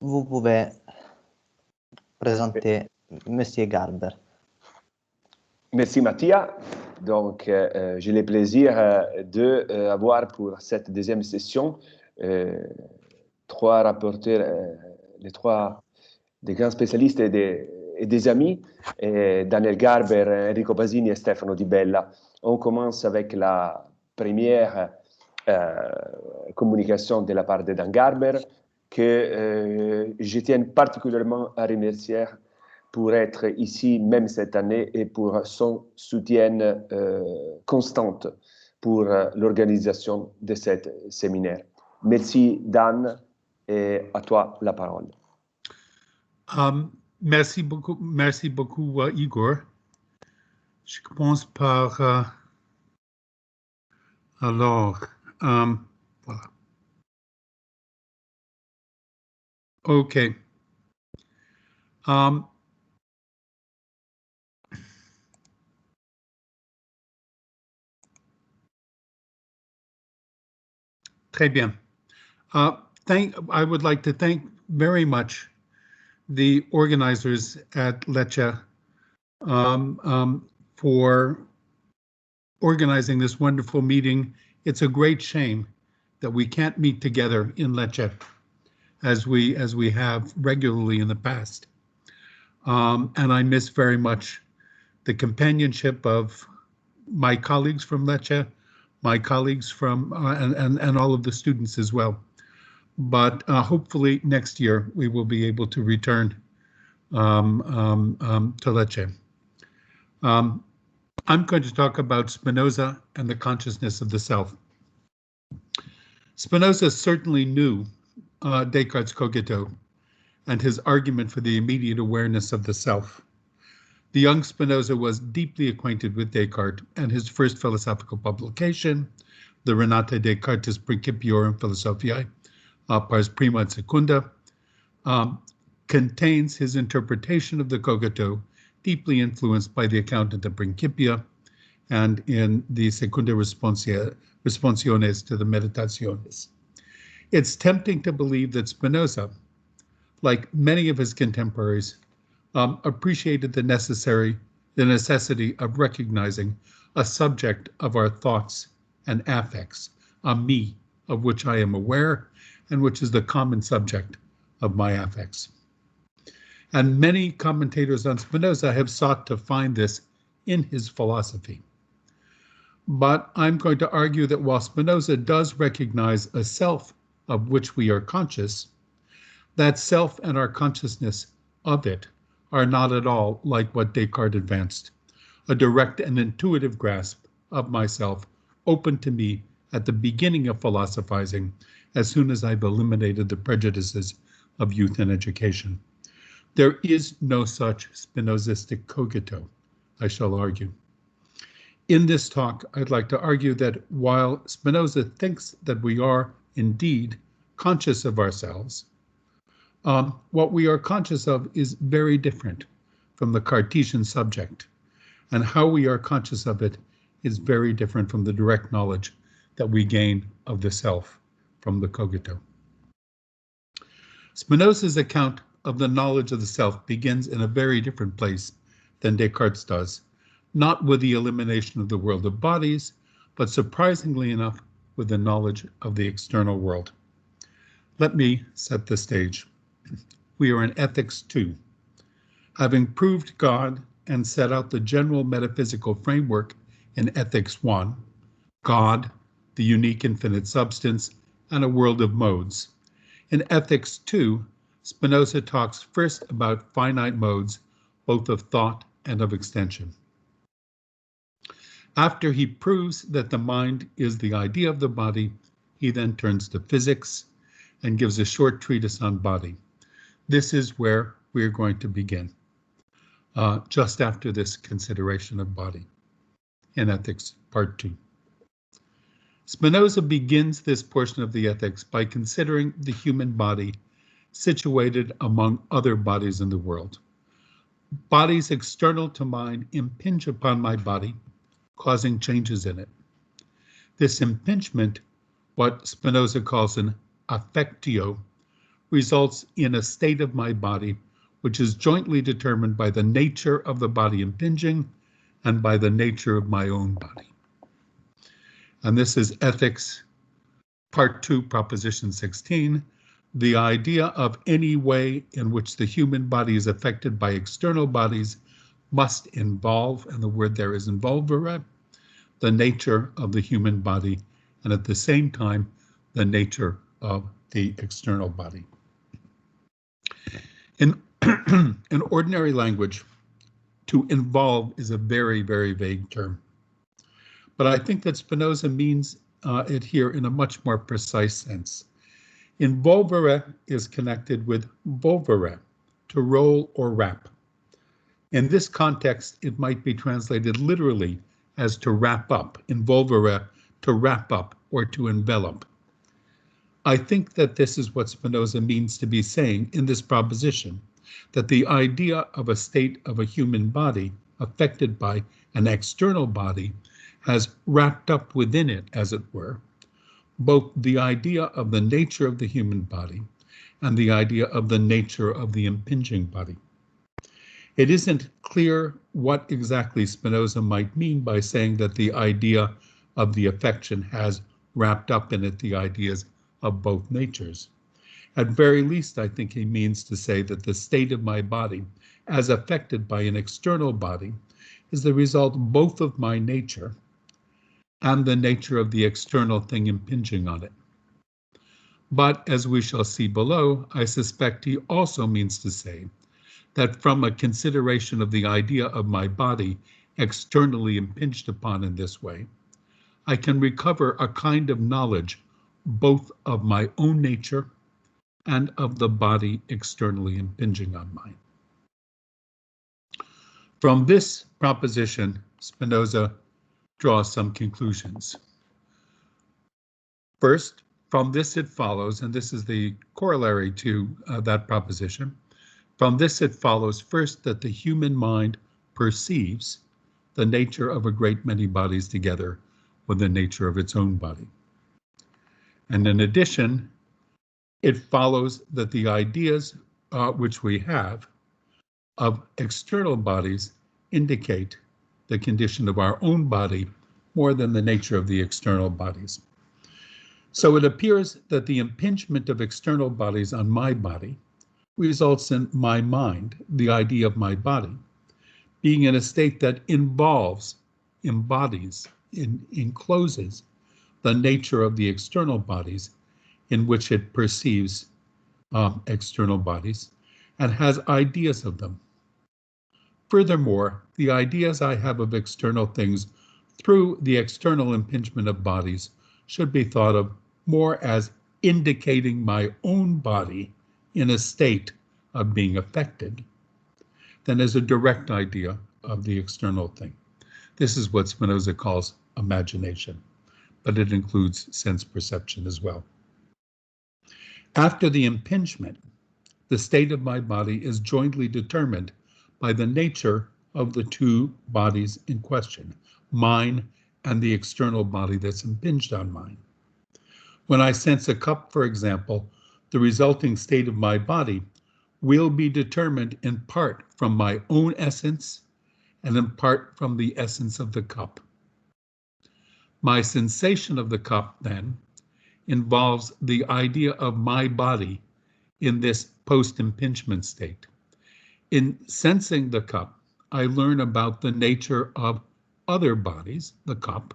Vous pouvez présenter Monsieur Garber. Merci Mathias. Donc, j'ai le plaisir d'avoir pour cette deuxième session trois rapporteurs, les trois des grands spécialistes et des amis, Daniel Garber, Enrico Basini et Stefano Di Bella. On commence avec la première communication de la part de Dan Garber, que je tiens particulièrement à remercier pour être ici même cette année et pour son soutien constant pour l'organisation de ce séminaire. Merci Dan, et à toi la parole. Merci beaucoup Igor. Je commence par alors voilà. OK. Très bien. I would like to thank very much the organizers at Lecce for organizing this wonderful meeting. It's a great shame that we can't meet together in Lecce as we have regularly in the past. And I miss very much the companionship of my colleagues from Lecce, my colleagues from and all of the students as well. But hopefully next year we will be able to return to Lecce. I'm going to talk about Spinoza and the consciousness of the self. Spinoza certainly knew Descartes' cogito and his argument for the immediate awareness of the self. The young Spinoza was deeply acquainted with Descartes, and his first philosophical publication, the Renata Descartes Principiorum Philosophiae, pars prima and secunda, contains his interpretation of the cogito, deeply influenced by the account of the Principia and in the Secunda Responsiones to the Meditaciones. It's tempting to believe that Spinoza, like many of his contemporaries, appreciated the necessity of recognizing a subject of our thoughts and affects, a me of which I am aware and which is the common subject of my affects. And many commentators on Spinoza have sought to find this in his philosophy. But I'm going to argue that while Spinoza does recognize a self of which we are conscious, that self and our consciousness of it are not at all like what Descartes advanced, a direct and intuitive grasp of myself open to me at the beginning of philosophizing as soon as I've eliminated the prejudices of youth and education. There is no such Spinozistic cogito, I shall argue. In this talk, I'd like to argue that while Spinoza thinks that we are indeed conscious of ourselves, what we are conscious of is very different from the Cartesian subject, and how we are conscious of it is very different from the direct knowledge that we gain of the self from the cogito. Spinoza's account of the knowledge of the self begins in a very different place than Descartes does, not with the elimination of the world of bodies, but surprisingly enough, with the knowledge of the external world. Let me set the stage. We are in Ethics 2. Having proved God and set out the general metaphysical framework in Ethics 1, God, the unique infinite substance, and a world of modes. In Ethics 2, Spinoza talks first about finite modes, both of thought and of extension. After he proves that the mind is the idea of the body, he then turns to physics and gives a short treatise on body. This is where we're going to begin, just after this consideration of body in Ethics Part 2. Spinoza begins this portion of the Ethics by considering the human body situated among other bodies in the world. Bodies external to mine impinge upon my body, causing changes in it. This impingement, what Spinoza calls an affectio, results in a state of my body which is jointly determined by the nature of the body impinging and by the nature of my own body. And this is Ethics, Part 2, Proposition 16. The idea of any way in which the human body is affected by external bodies must involve, and the word there is involvere, the nature of the human body, and at the same time, the nature of the external body. In ordinary language, to involve is a very, very vague term. But I think that Spinoza means it here in a much more precise sense. Involvere is connected with volvere, to roll or wrap. In this context, it might be translated literally as to wrap up, involvere, to wrap up or to envelop. I think that this is what Spinoza means to be saying in this proposition, that the idea of a state of a human body affected by an external body has wrapped up within it, as it were, both the idea of the nature of the human body and the idea of the nature of the impinging body. It isn't clear what exactly Spinoza might mean by saying that the idea of the affection has wrapped up in it the ideas of both natures. At very least, I think he means to say that the state of my body, as affected by an external body, is the result both of my nature and the nature of the external thing impinging on it. But as we shall see below, I suspect he also means to say that from a consideration of the idea of my body externally impinged upon in this way, I can recover a kind of knowledge both of my own nature and of the body externally impinging on mine. From this proposition, Spinoza draws some conclusions. First, from this it follows, and this is the corollary to that proposition, from this it follows first that the human mind perceives the nature of a great many bodies together with the nature of its own body. And in addition, it follows that the ideas which we have of external bodies indicate the condition of our own body more than the nature of the external bodies. So it appears that the impingement of external bodies on my body results in my mind, the idea of my body, being in a state that involves, embodies, encloses the nature of the external bodies in which it perceives external bodies and has ideas of them. Furthermore, the ideas I have of external things through the external impingement of bodies should be thought of more as indicating my own body in a state of being affected than as a direct idea of the external thing. This is what Spinoza calls imagination, but it includes sense perception as well. After the impingement, the state of my body is jointly determined by the nature of the two bodies in question, mine and the external body that's impinged on mine. When I sense a cup, for example, the resulting state of my body will be determined in part from my own essence and in part from the essence of the cup. My sensation of the cup, then, involves the idea of my body in this post-impingement state. In sensing the cup, I learn about the nature of other bodies, the cup,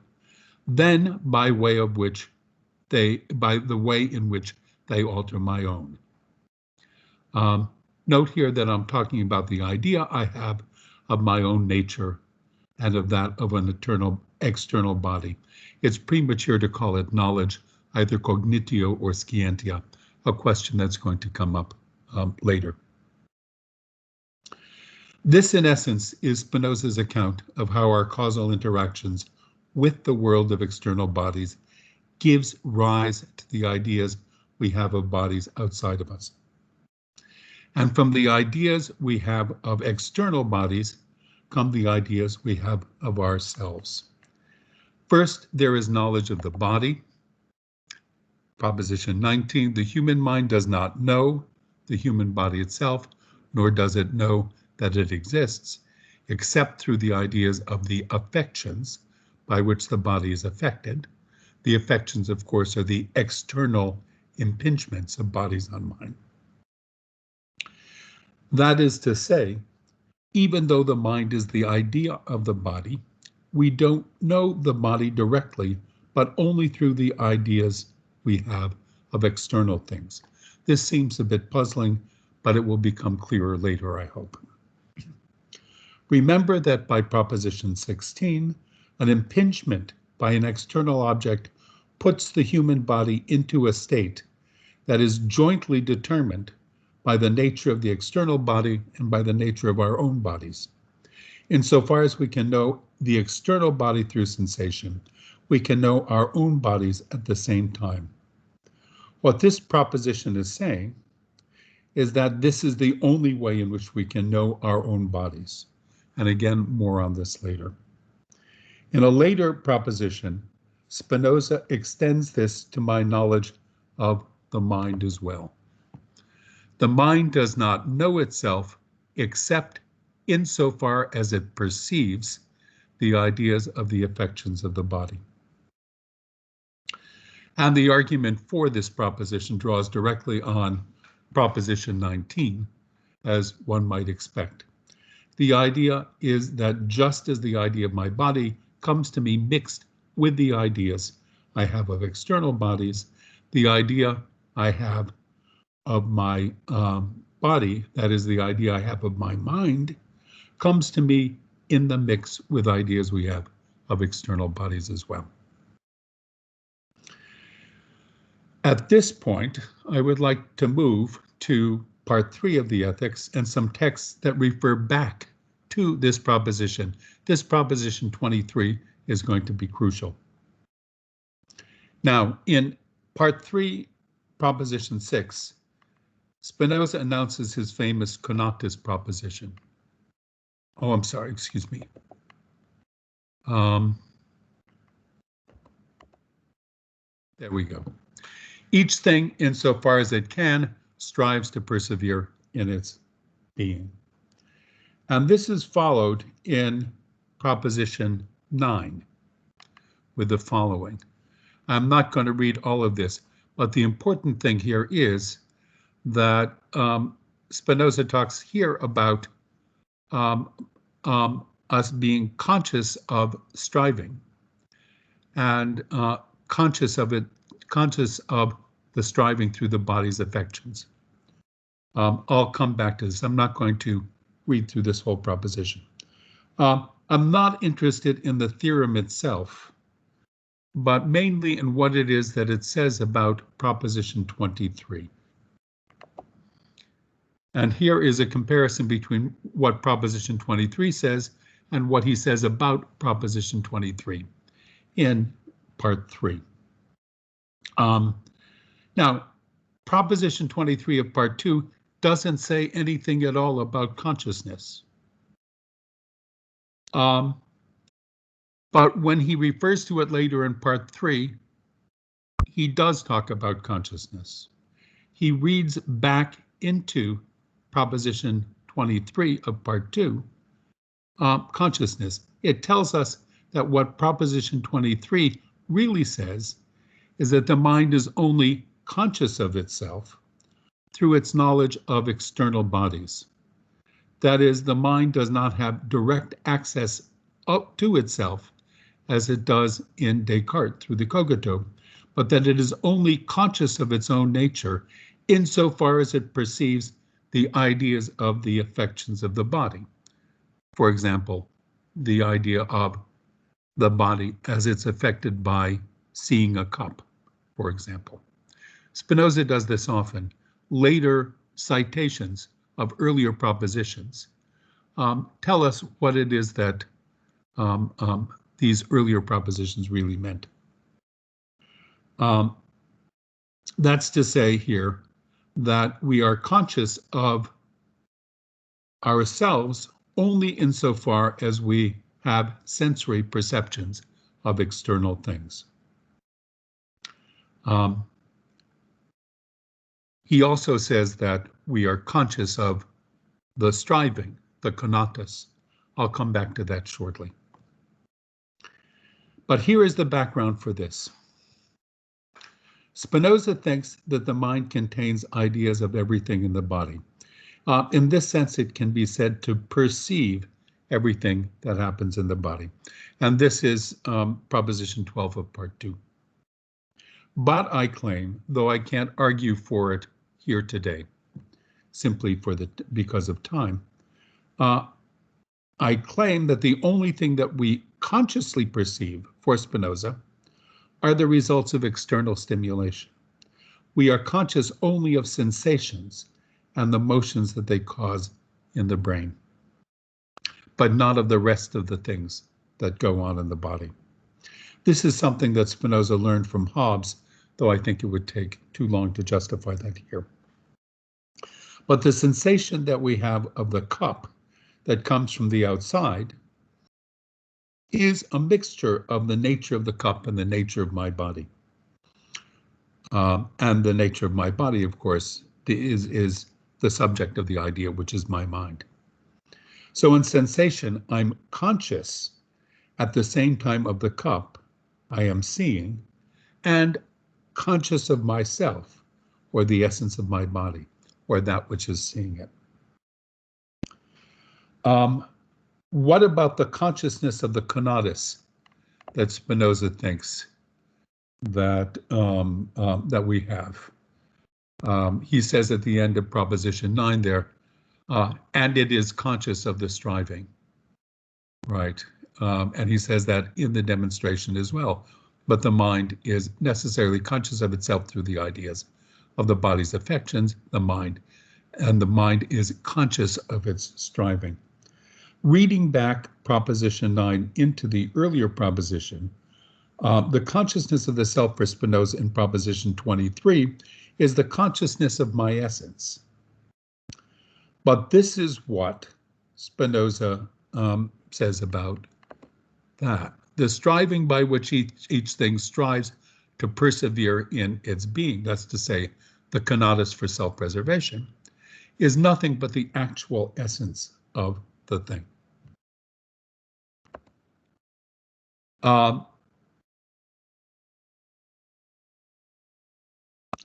then by the way in which they alter my own. Note here that I'm talking about the idea I have of my own nature and of that of an external body. It's premature to call it knowledge, either cognitio or scientia, a question that's going to come up later. This, in essence, is Spinoza's account of how our causal interactions with the world of external bodies gives rise to the ideas we have of bodies outside of us. And from the ideas we have of external bodies come the ideas we have of ourselves. First, there is knowledge of the body, Proposition 19, the human mind does not know the human body itself, nor does it know that it exists, except through the ideas of the affections by which the body is affected. The affections, of course, are the external impingements of bodies on mind. That is to say, even though the mind is the idea of the body, we don't know the body directly, but only through the ideas we have of external things. This seems a bit puzzling, but it will become clearer later, I hope. Remember that by proposition 16, an impingement by an external object puts the human body into a state that is jointly determined by the nature of the external body and by the nature of our own bodies. Insofar as we can know the external body through sensation, we can know our own bodies at the same time. What this proposition is saying is that this is the only way in which we can know our own bodies. And again, more on this later. In a later proposition, Spinoza extends this to my knowledge of the mind as well. The mind does not know itself except insofar as it perceives the ideas of the affections of the body. And the argument for this proposition draws directly on proposition 19, as one might expect. The idea is that just as the idea of my body comes to me mixed with the ideas I have of external bodies, the idea I have of my body, that is the idea I have of my mind, comes to me in the mix with ideas we have of external bodies as well. At this point, I would like to move to part 3 of the ethics and some texts that refer back to this proposition. This proposition 23 is going to be crucial. Now, in part 3, proposition 6, Spinoza announces his famous conatus proposition. Oh, I'm sorry, excuse me. There we go. Each thing, insofar as it can, strives to persevere in its being. And this is followed in proposition 9 with the following. I'm not going to read all of this, but the important thing here is that Spinoza talks here about us being conscious of striving and conscious of the striving through the body's affections. I'll come back to this. I'm not going to read through this whole proposition. I'm not interested in the theorem itself, but mainly in what it is that it says about proposition 23. And here is a comparison between what proposition 23 says and what he says about proposition 23 in part 3. Now, proposition 23 of part 2 doesn't say anything at all about consciousness. But when he refers to it later in part 3, he does talk about consciousness. He reads back into proposition 23 of part 2, consciousness. It tells us that what proposition 23 really says is that the mind is only conscious of itself through its knowledge of external bodies. That is, the mind does not have direct access up to itself as it does in Descartes through the cogito, but that it is only conscious of its own nature insofar as it perceives the ideas of the affections of the body. For example, the idea of the body as it's affected by seeing a cup, for example. Spinoza does this often. Later citations of earlier propositions tell us what it is that these earlier propositions really meant. That's to say here that we are conscious of ourselves only insofar as we have sensory perceptions of external things. He also says that we are conscious of the striving, the conatus. I'll come back to that shortly. But here is the background for this. Spinoza thinks that the mind contains ideas of everything in the body. In this sense, it can be said to perceive everything that happens in the body. And this is proposition 12 of part 2. But I claim, though I can't argue for it here today, simply because of time, I claim that the only thing that we consciously perceive for Spinoza are the results of external stimulation. We are conscious only of sensations and the motions that they cause in the brain, but not of the rest of the things that go on in the body. This is something that Spinoza learned from Hobbes, though I think it would take too long to justify that here. But the sensation that we have of the cup that comes from the outside is a mixture of the nature of the cup and the nature of my body. And the nature of my body, of course, is the subject of the idea, which is my mind. So in sensation, I'm conscious at the same time of the cup I am seeing, and conscious of myself, or the essence of my body, or that which is seeing it. What about the consciousness of the conatus that Spinoza thinks that that we have? He says at the end of proposition 9 there, and it is conscious of the striving, right? And he says that in the demonstration as well, but the mind is necessarily conscious of itself through the ideas of the body's affections, the mind, and the mind is conscious of its striving. Reading back proposition 9 into the earlier proposition, the consciousness of the self for Spinoza in proposition 23 is the consciousness of my essence. But this is what Spinoza says about that. The striving by which each thing strives to persevere in its being, that's to say, the conatus for self-preservation, is nothing but the actual essence of the thing.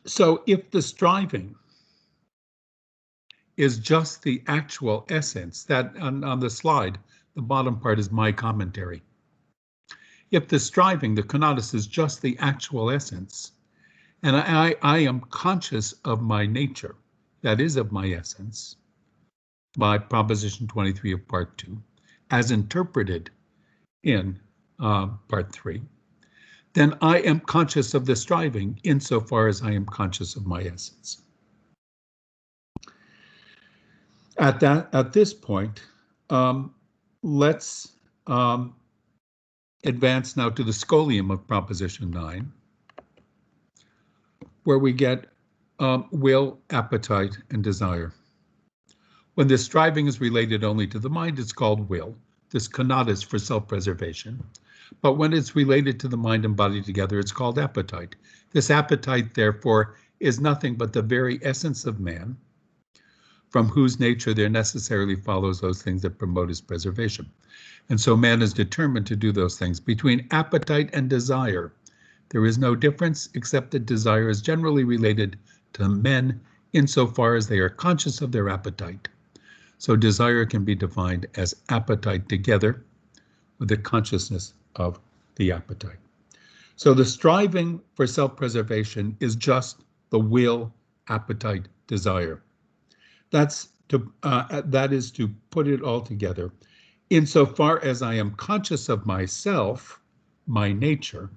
So if the striving is just the actual essence, that on the slide, the bottom part is my commentary. If the striving, the conatus, is just the actual essence, and I am conscious of my nature, that is of my essence, by proposition 23 of part 2, as interpreted in part 3, then I am conscious of the striving insofar as I am conscious of my essence. At this point, let's advance now to the scholium of proposition 9, where we get will, appetite, and desire. When this striving is related only to the mind, it's called will, this conatus for self-preservation. But when it's related to the mind and body together, it's called appetite. This appetite, therefore, is nothing but the very essence of man, from whose nature there necessarily follows those things that promote his preservation. And so man is determined to do those things. Between appetite and desire, there is no difference except that desire is generally related to men insofar as they are conscious of their appetite. So desire can be defined as appetite together with the consciousness of the appetite. So the striving for self-preservation is just the will, appetite, desire. That is to put it all together. Insofar as I am conscious of myself, my nature,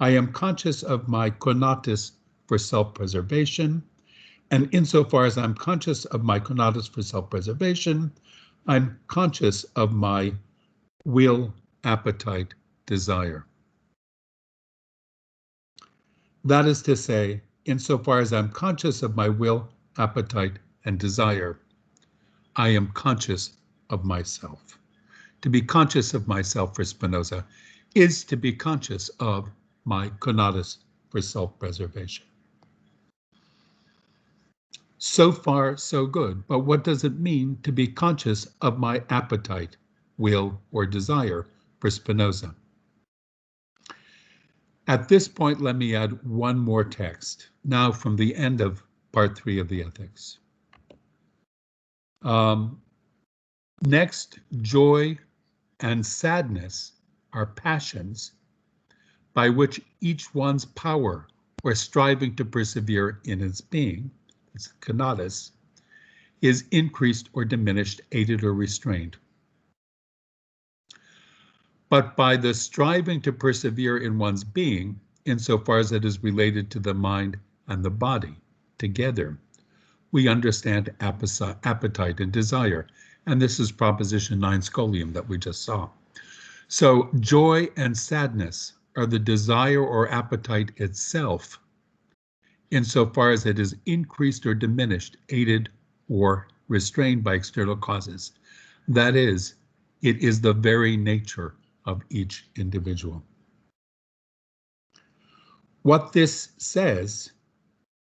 I am conscious of my conatus for self-preservation, and insofar as I'm conscious of my conatus for self-preservation, I'm conscious of my will, appetite, desire. That is to say, insofar as I'm conscious of my will, appetite, and desire, I am conscious of myself. To be conscious of myself for Spinoza is to be conscious of my conatus for self-preservation. So far, so good. But what does it mean to be conscious of my appetite, will, or desire for Spinoza? At this point, let me add one more text, now from the end of part 3 of the Ethics. Next, joy and sadness are passions by which each one's power or striving to persevere in its being, it's conatus, is increased or diminished, aided or restrained. But by the striving to persevere in one's being, insofar as it is related to the mind and the body together, we understand appetite and desire. And this is proposition 9 scholium that we just saw. So joy and sadness are the desire or appetite itself, insofar as it is increased or diminished, aided or restrained by external causes. That is, it is the very nature of each individual. What this says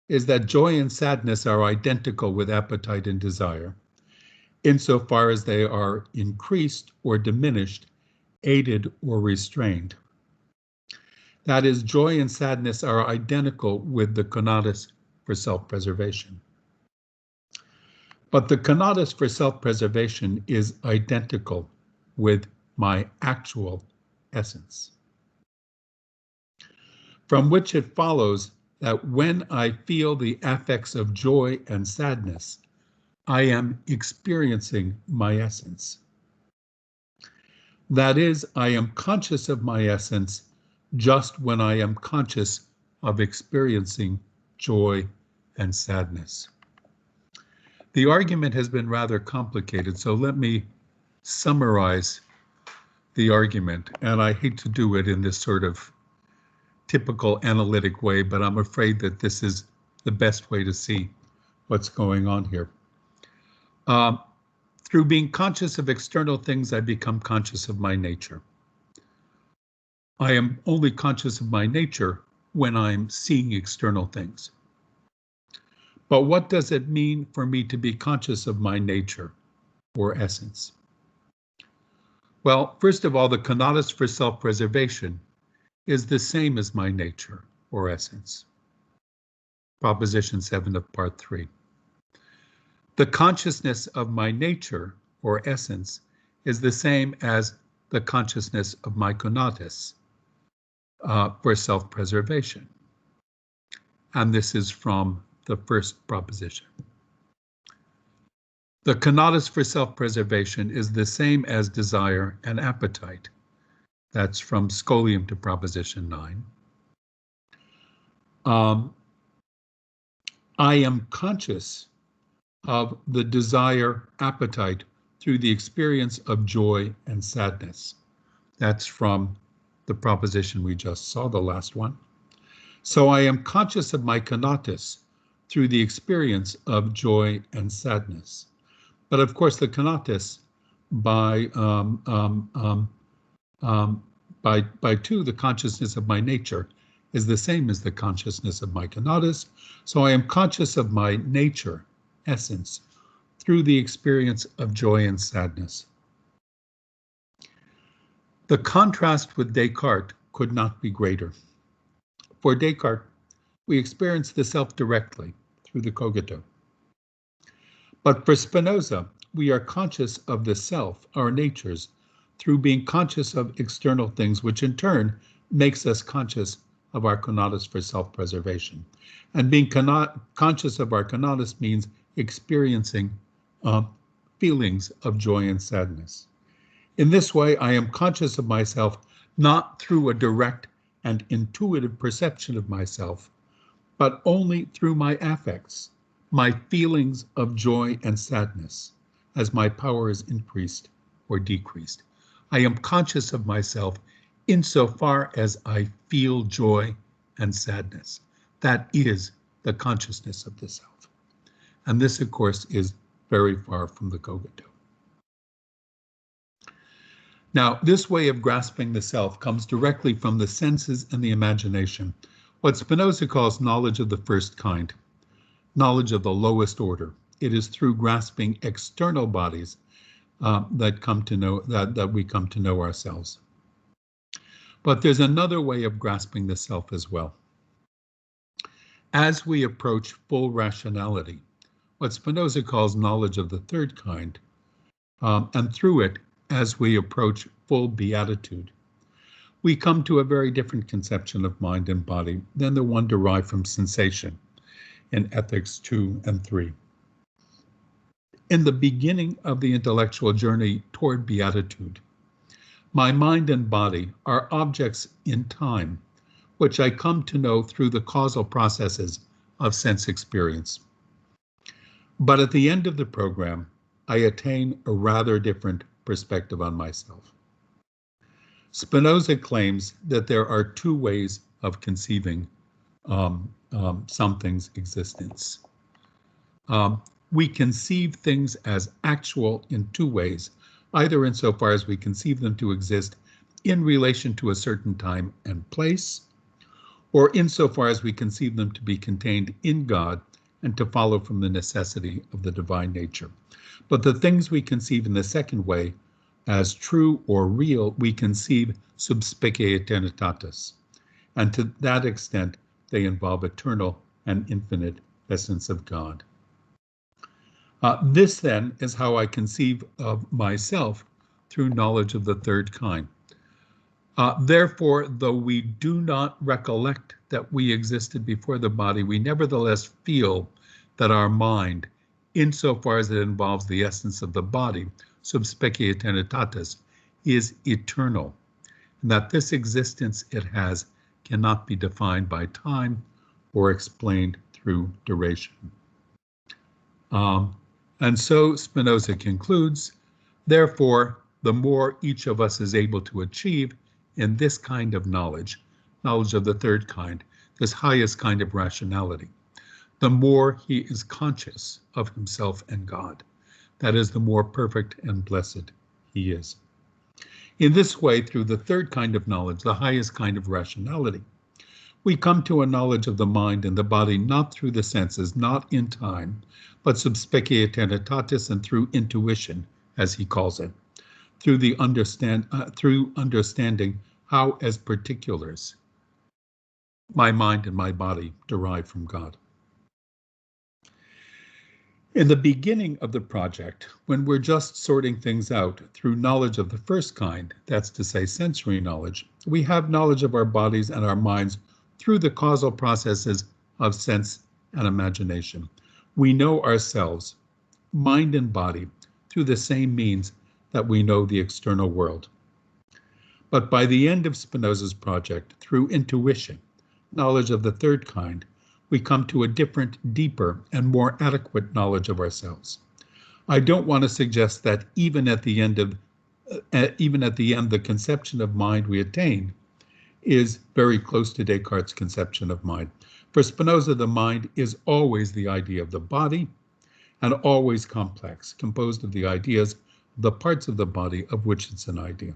is that joy and sadness are identical with appetite and desire, insofar as they are increased or diminished, aided or restrained. That is, joy and sadness are identical with the conatus for self-preservation. But the conatus for self-preservation is identical with my actual essence. From which it follows that when I feel the affects of joy and sadness, I am experiencing my essence. That is, I am conscious of my essence just when I am conscious of experiencing joy and sadness. The argument has been rather complicated, so let me summarize the argument, and I hate to do it in this sort of typical analytic way, but I'm afraid that this is the best way to see what's going on here. Through being conscious of external things, I become conscious of my nature. I am only conscious of my nature when I'm seeing external things. But what does it mean for me to be conscious of my nature or essence? Well, first of all, the conatus for self-preservation is the same as my nature or essence. Proposition 7 of part 3. The consciousness of my nature or essence is the same as the consciousness of my conatus for self-preservation. And this is from the first proposition. The conatus for self-preservation is the same as desire and appetite. That's from scholium to proposition 9. I am conscious of the desire, appetite through the experience of joy and sadness. That's from the proposition we just saw, the last one. So I am conscious of my conatus through the experience of joy and sadness. But of course, the conatus by 2, the consciousness of my nature, is the same as the consciousness of my conatus. So I am conscious of my nature, essence, through the experience of joy and sadness. The contrast with Descartes could not be greater. For Descartes, we experience the self directly through the cogito. But for Spinoza, we are conscious of the self, our natures, through being conscious of external things, which in turn makes us conscious of our conatus for self-preservation. And being conscious of our conatus means experiencing feelings of joy and sadness. In this way, I am conscious of myself not through a direct and intuitive perception of myself, but only through my affects, my feelings of joy and sadness, as my power is increased or decreased. I am conscious of myself insofar as I feel joy and sadness. That is the consciousness of the self. And this, of course, is very far from the cogito. Now, this way of grasping the self comes directly from the senses and the imagination, what Spinoza calls knowledge of the first kind. knowledge of the lowest order. It is through grasping external bodies that we come to know ourselves. But there's another way of grasping the self as well. As we approach full rationality, what Spinoza calls knowledge of the third kind, and through it, as we approach full beatitude, we come to a very different conception of mind and body than the one derived from sensation in Ethics 2 and 3. In the beginning of the intellectual journey toward beatitude, my mind and body are objects in time, which I come to know through the causal processes of sense experience. But at the end of the program, I attain a rather different perspective on myself. Spinoza claims that there are two ways of conceiving something's existence. We conceive things as actual in two ways, either insofar as we conceive them to exist in relation to a certain time and place, or insofar as we conceive them to be contained in God and to follow from the necessity of the divine nature. But the things we conceive in the second way as true or real, we conceive sub specie eternitatis, and to that extent, they involve eternal and infinite essence of God. This then is how I conceive of myself through knowledge of the third kind. Therefore, though we do not recollect that we existed before the body, we nevertheless feel that our mind, insofar as it involves the essence of the body, sub specie eternitatis, is eternal, and that this existence it has cannot be defined by time or explained through duration. And so Spinoza concludes, therefore, the more each of us is able to achieve in this kind of knowledge of the third kind, this highest kind of rationality, the more he is conscious of himself and God. That is, the more perfect and blessed he is. In this way, through the third kind of knowledge, the highest kind of rationality, we come to a knowledge of the mind and the body not through the senses, not in time, but sub specie eternitatis, and through intuition, as he calls it, through understanding how, as particulars, my mind and my body derive from God. In the beginning of the project, when we're just sorting things out through knowledge of the first kind, that's to say sensory knowledge, we have knowledge of our bodies and our minds through the causal processes of sense and imagination. We know ourselves, mind and body, through the same means that we know the external world. But by the end of Spinoza's project, through intuition, knowledge of the third kind, we come to a different, deeper, and more adequate knowledge of ourselves. I don't want to suggest that even at the end, the conception of mind we attain is very close to Descartes' conception of mind. For Spinoza, the mind is always the idea of the body and always complex, composed of the ideas, the parts of the body of which it's an idea.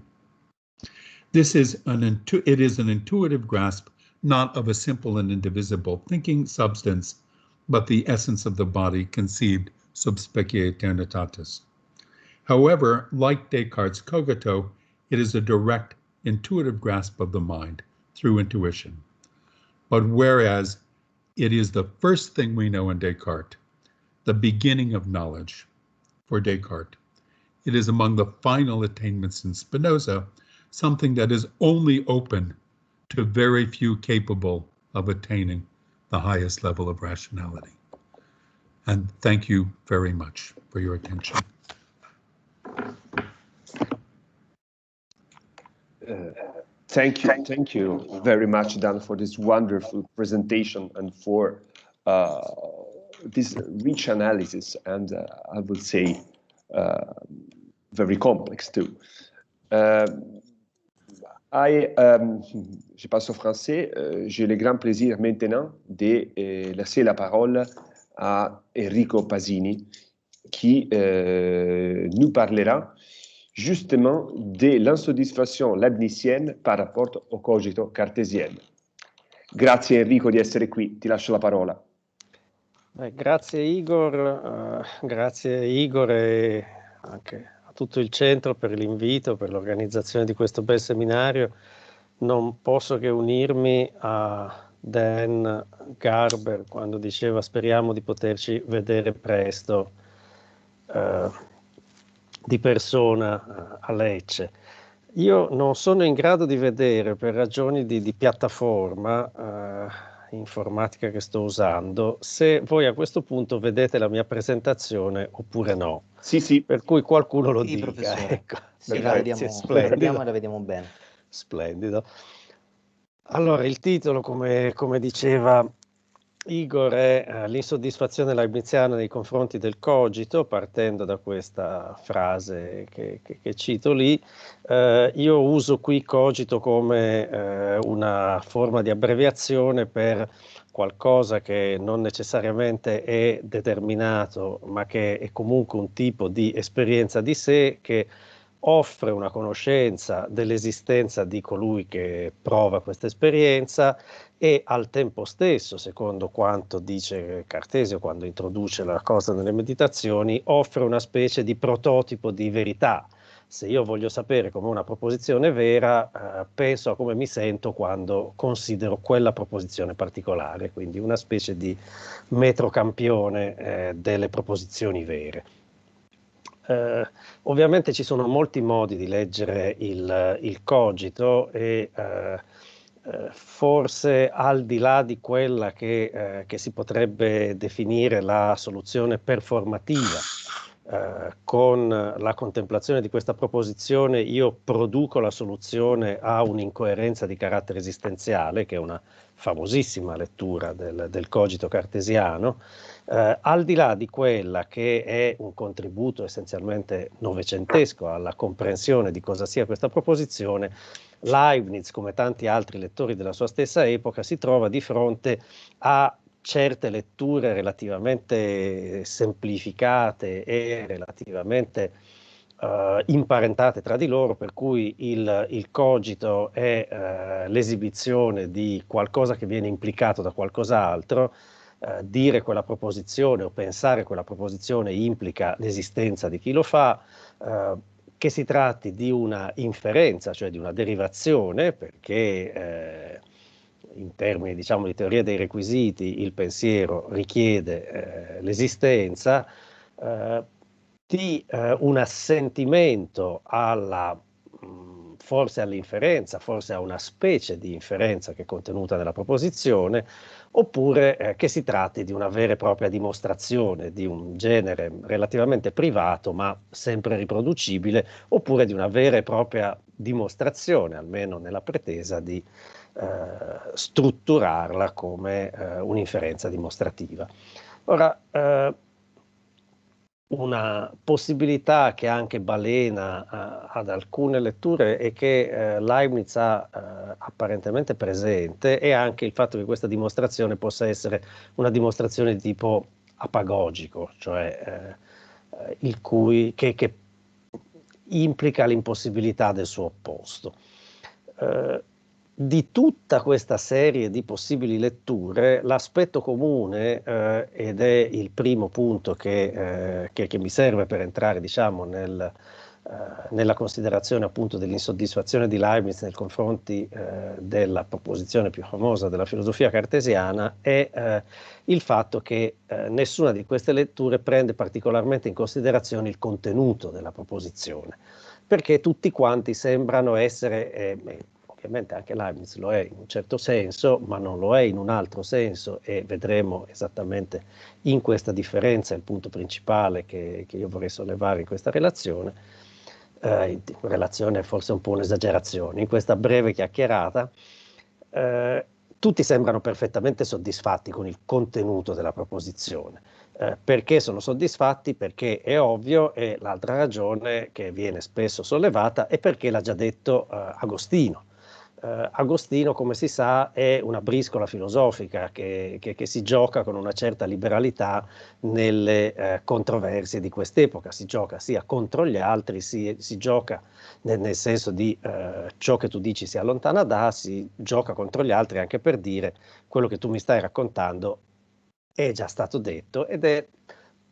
It is an intuitive grasp, not of a simple and indivisible thinking substance, but the essence of the body conceived sub specie eternitatis. However, like Descartes' cogito, it is a direct, intuitive grasp of the mind through intuition. But whereas it is the first thing we know in Descartes, the beginning of knowledge for Descartes, it is among the final attainments in Spinoza, something that is only open to very few capable of attaining the highest level of rationality. And thank you very much for your attention. Thank you very much, Dan, for this wonderful presentation and for this rich analysis, and I would say very complex too. Je passe au français. J'ai le grand plaisir maintenant de laisser la parole à Enrico Pasini, qui nous parlera justement de l'insoddisfazione leibnizienne par rapport au cogito cartesiano. Grazie Enrico di essere qui, ti lascio la parola. Grazie Igor, grazie Igor e anche a tutto il centro per l'invito, per l'organizzazione di questo bel seminario. Non posso che unirmi a Dan Garber quando diceva speriamo di poterci vedere presto di persona a Lecce. Io non sono in grado di vedere per ragioni di piattaforma informatica che sto usando, se voi a questo punto vedete la mia presentazione oppure no. Sì, sì. Per cui qualcuno lo Sì, dica. professore. Ecco. Sì, Grazie, la vediamo e la vediamo bene. Splendido. Allora, il titolo, come diceva Igor, è l'insoddisfazione leibniziana nei confronti del cogito, partendo da questa frase che cito lì. Io uso qui cogito come una forma di abbreviazione per qualcosa che non necessariamente è determinato, ma che è comunque un tipo di esperienza di sé che offre una conoscenza dell'esistenza di colui che prova questa esperienza e al tempo stesso, secondo quanto dice Cartesio quando introduce la cosa nelle meditazioni, offre una specie di prototipo di verità. Se io voglio sapere come una proposizione è vera, penso a come mi sento quando considero quella proposizione particolare, quindi una specie di metrocampione delle proposizioni vere. Ovviamente ci sono molti modi di leggere il cogito e forse al di là di quella che si potrebbe definire la soluzione performativa, con la contemplazione di questa proposizione io produco la soluzione a un'incoerenza di carattere esistenziale, che è una famosissima lettura del cogito cartesiano. Al di là di quella che è un contributo essenzialmente novecentesco alla comprensione di cosa sia questa proposizione, Leibniz, come tanti altri lettori della sua stessa epoca, si trova di fronte a certe letture relativamente semplificate e relativamente imparentate tra di loro, per cui il cogito è l'esibizione di qualcosa che viene implicato da qualcos'altro. Dire quella proposizione o pensare quella proposizione implica l'esistenza di chi lo fa, che si tratti di una inferenza, cioè di una derivazione, perché in termini diciamo di teoria dei requisiti il pensiero richiede l'esistenza, di un assentimento alla forse all'inferenza, forse a una specie di inferenza che è contenuta nella proposizione, oppure che si tratti di una vera e propria dimostrazione di un genere relativamente privato ma sempre riproducibile, oppure di una vera e propria dimostrazione, almeno nella pretesa di strutturarla come un'inferenza dimostrativa. Ora, una possibilità che anche balena ad alcune letture e che Leibniz ha apparentemente presente è anche il fatto che questa dimostrazione possa essere una dimostrazione di tipo apagogico, cioè che implica l'impossibilità del suo opposto. Di tutta questa serie di possibili letture, l'aspetto comune, ed è il primo punto che mi serve per entrare, diciamo, nella considerazione appunto dell'insoddisfazione di Leibniz nei confronti della proposizione più famosa della filosofia cartesiana, è il fatto che nessuna di queste letture prende particolarmente in considerazione il contenuto della proposizione, perché tutti quanti sembrano essere ovviamente anche Leibniz lo è in un certo senso, ma non lo è in un altro senso, e vedremo esattamente in questa differenza il punto principale che io vorrei sollevare in questa relazione. Relazione è forse un po' un'esagerazione. In questa breve chiacchierata tutti sembrano perfettamente soddisfatti con il contenuto della proposizione. Perché sono soddisfatti? Perché è ovvio, e l'altra ragione che viene spesso sollevata è perché l'ha già detto Agostino. Agostino, come si sa, è una briscola filosofica che si gioca con una certa liberalità nelle controversie di quest'epoca. Si gioca sia contro gli altri, si gioca nel senso di ciò che tu dici si allontana da, si gioca contro gli altri anche per dire quello che tu mi stai raccontando è già stato detto ed è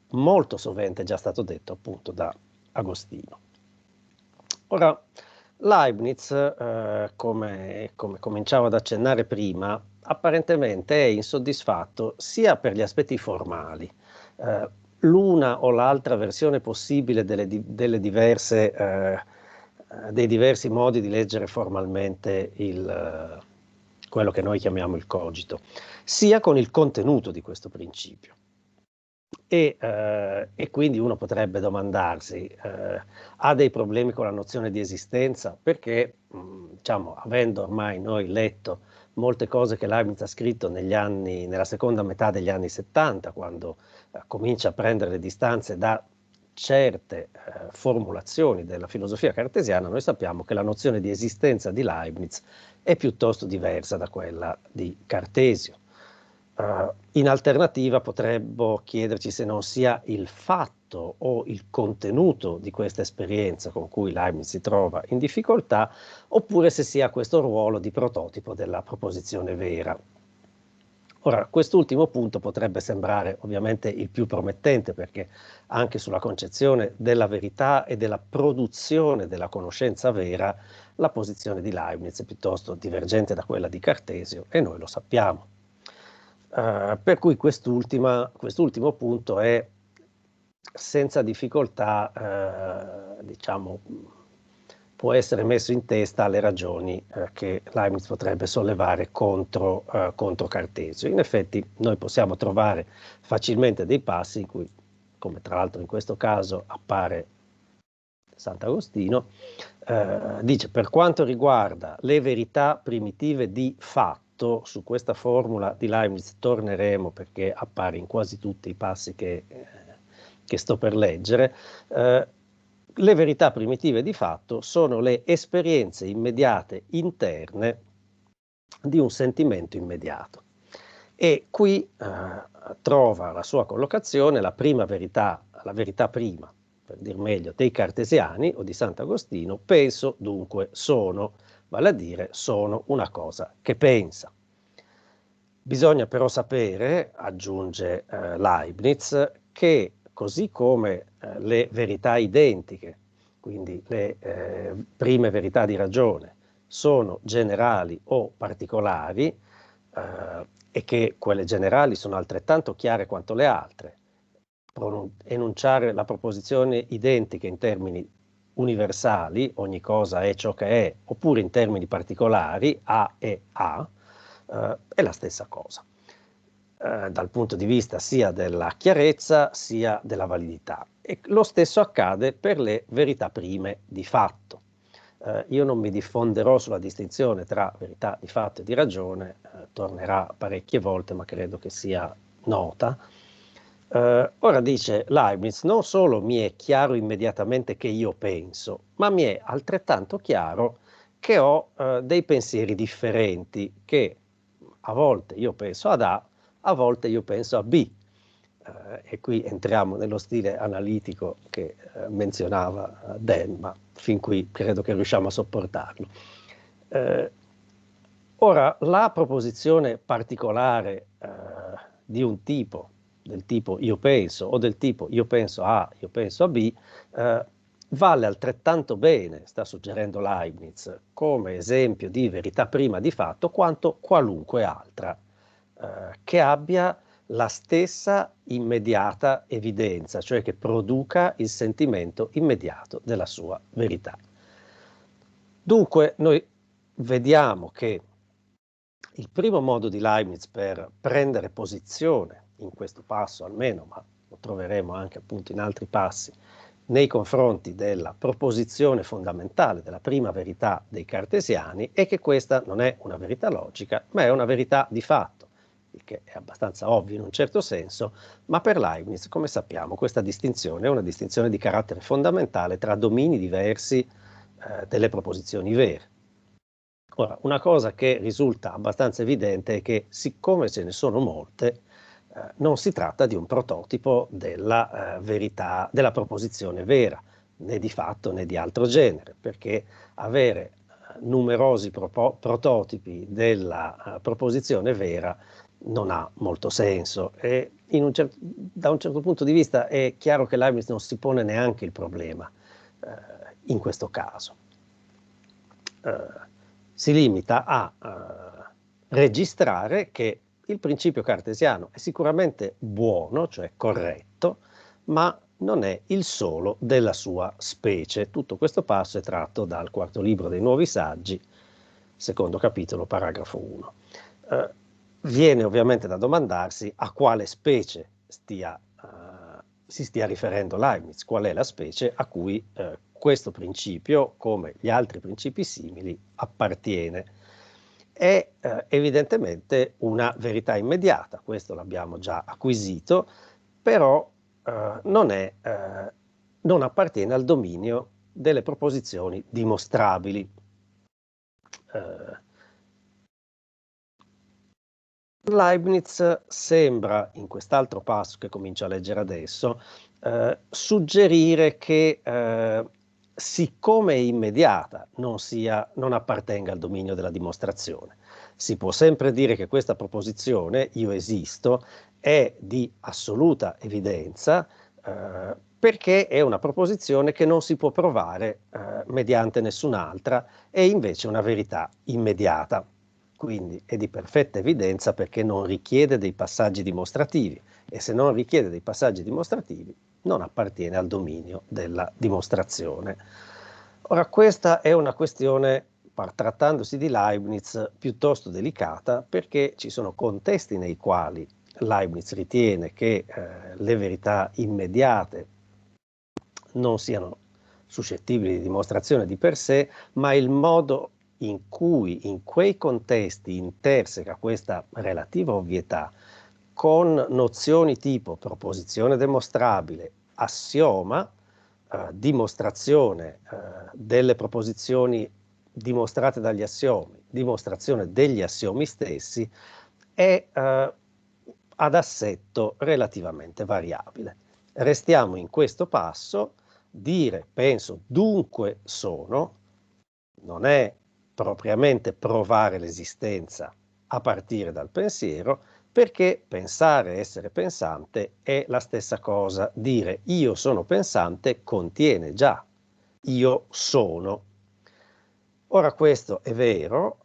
molto sovente già stato detto appunto da Agostino. Ora, Leibniz, come cominciavo ad accennare prima, apparentemente è insoddisfatto sia per gli aspetti formali, l'una o l'altra versione possibile dei diversi modi di leggere formalmente quello che noi chiamiamo il cogito, sia con il contenuto di questo principio. E quindi uno potrebbe domandarsi, ha dei problemi con la nozione di esistenza? Perché, diciamo, avendo ormai noi letto molte cose che Leibniz ha scritto nella seconda metà degli anni 70, quando comincia a prendere le distanze da certe formulazioni della filosofia cartesiana, noi sappiamo che la nozione di esistenza di Leibniz è piuttosto diversa da quella di Cartesio. In alternativa potremmo chiederci se non sia il fatto o il contenuto di questa esperienza con cui Leibniz si trova in difficoltà, oppure se sia questo ruolo di prototipo della proposizione vera. Ora, quest'ultimo punto potrebbe sembrare ovviamente il più promettente, perché anche sulla concezione della verità e della produzione della conoscenza vera, la posizione di Leibniz è piuttosto divergente da quella di Cartesio, e noi lo sappiamo. Per cui quest'ultimo punto è senza difficoltà, diciamo, può essere messo in testa alle ragioni che Leibniz potrebbe sollevare contro Cartesio. In effetti noi possiamo trovare facilmente dei passi in cui, come tra l'altro in questo caso appare Sant'Agostino, dice: per quanto riguarda le verità primitive di fatto, su questa formula di Leibniz torneremo perché appare in quasi tutti i passi che sto per leggere. Le verità primitive di fatto sono le esperienze immediate interne di un sentimento immediato. E qui trova la sua collocazione la prima verità, la verità prima, per dir meglio, dei cartesiani o di Sant'Agostino: penso, dunque sono, vale a dire sono una cosa che pensa. Bisogna però sapere, aggiunge Leibniz, che così come le verità identiche, quindi le prime verità di ragione, sono generali o particolari, e che quelle generali sono altrettanto chiare quanto le altre, enunciare la proposizione identica in termini universali, ogni cosa è ciò che è, oppure in termini particolari, A è A, è la stessa cosa, dal punto di vista sia della chiarezza sia della validità. E lo stesso accade per le verità prime di fatto. Io non mi diffonderò sulla distinzione tra verità di fatto e di ragione, tornerà parecchie volte, ma credo che sia nota. Ora dice Leibniz: non solo mi è chiaro immediatamente che io penso, ma mi è altrettanto chiaro che ho dei pensieri differenti, che a volte io penso ad A, a volte io penso a B. E qui entriamo nello stile analitico che menzionava Dan, ma fin qui credo che riusciamo a sopportarlo. Ora, la proposizione particolare di un tipo, del tipo io penso, o del tipo io penso a A, io penso a B, vale altrettanto bene, sta suggerendo Leibniz, come esempio di verità prima di fatto, quanto qualunque altra che abbia la stessa immediata evidenza, cioè che produca il sentimento immediato della sua verità. Dunque noi vediamo che il primo modo di Leibniz per prendere posizione, in questo passo almeno, ma lo troveremo anche appunto in altri passi, nei confronti della proposizione fondamentale della prima verità dei cartesiani, è che questa non è una verità logica, ma è una verità di fatto, il che è abbastanza ovvio in un certo senso, ma per Leibniz, come sappiamo, questa distinzione è una distinzione di carattere fondamentale tra domini diversi delle proposizioni vere. Ora, una cosa che risulta abbastanza evidente è che, siccome ce ne sono molte, non si tratta di un prototipo della verità, della proposizione vera, né di fatto né di altro genere, perché avere numerosi prototipi della proposizione vera non ha molto senso e da un certo punto di vista è chiaro che Leibniz non si pone neanche il problema in questo caso. Si limita a registrare che il principio cartesiano è sicuramente buono, cioè corretto, ma non è il solo della sua specie. Tutto questo passo è tratto dal quarto libro dei Nuovi Saggi, secondo capitolo, paragrafo 1. Viene ovviamente da domandarsi a quale specie si stia riferendo Leibniz, qual è la specie a cui questo principio, come gli altri principi simili, appartiene. È evidentemente una verità immediata, questo l'abbiamo già acquisito, però non appartiene al dominio delle proposizioni dimostrabili. Leibniz sembra, in quest'altro passo che comincio a leggere adesso, suggerire che siccome è immediata non appartenga al dominio della dimostrazione. Si può sempre dire che questa proposizione, io esisto, è di assoluta evidenza perché è una proposizione che non si può provare mediante nessun'altra, è invece una verità immediata. Quindi è di perfetta evidenza perché non richiede dei passaggi dimostrativi e se non richiede dei passaggi dimostrativi non appartiene al dominio della dimostrazione. Ora questa è una questione, trattandosi di Leibniz, piuttosto delicata perché ci sono contesti nei quali Leibniz ritiene che le verità immediate non siano suscettibili di dimostrazione di per sé, ma il modo in cui in quei contesti interseca questa relativa ovvietà con nozioni tipo proposizione dimostrabile, assioma, dimostrazione delle proposizioni dimostrate dagli assiomi, dimostrazione degli assiomi stessi, è ad assetto relativamente variabile. Restiamo in questo passo, dire penso dunque sono, non è propriamente provare l'esistenza a partire dal pensiero, perché pensare, essere pensante è la stessa cosa. Dire io sono pensante contiene già io sono. Ora questo è vero,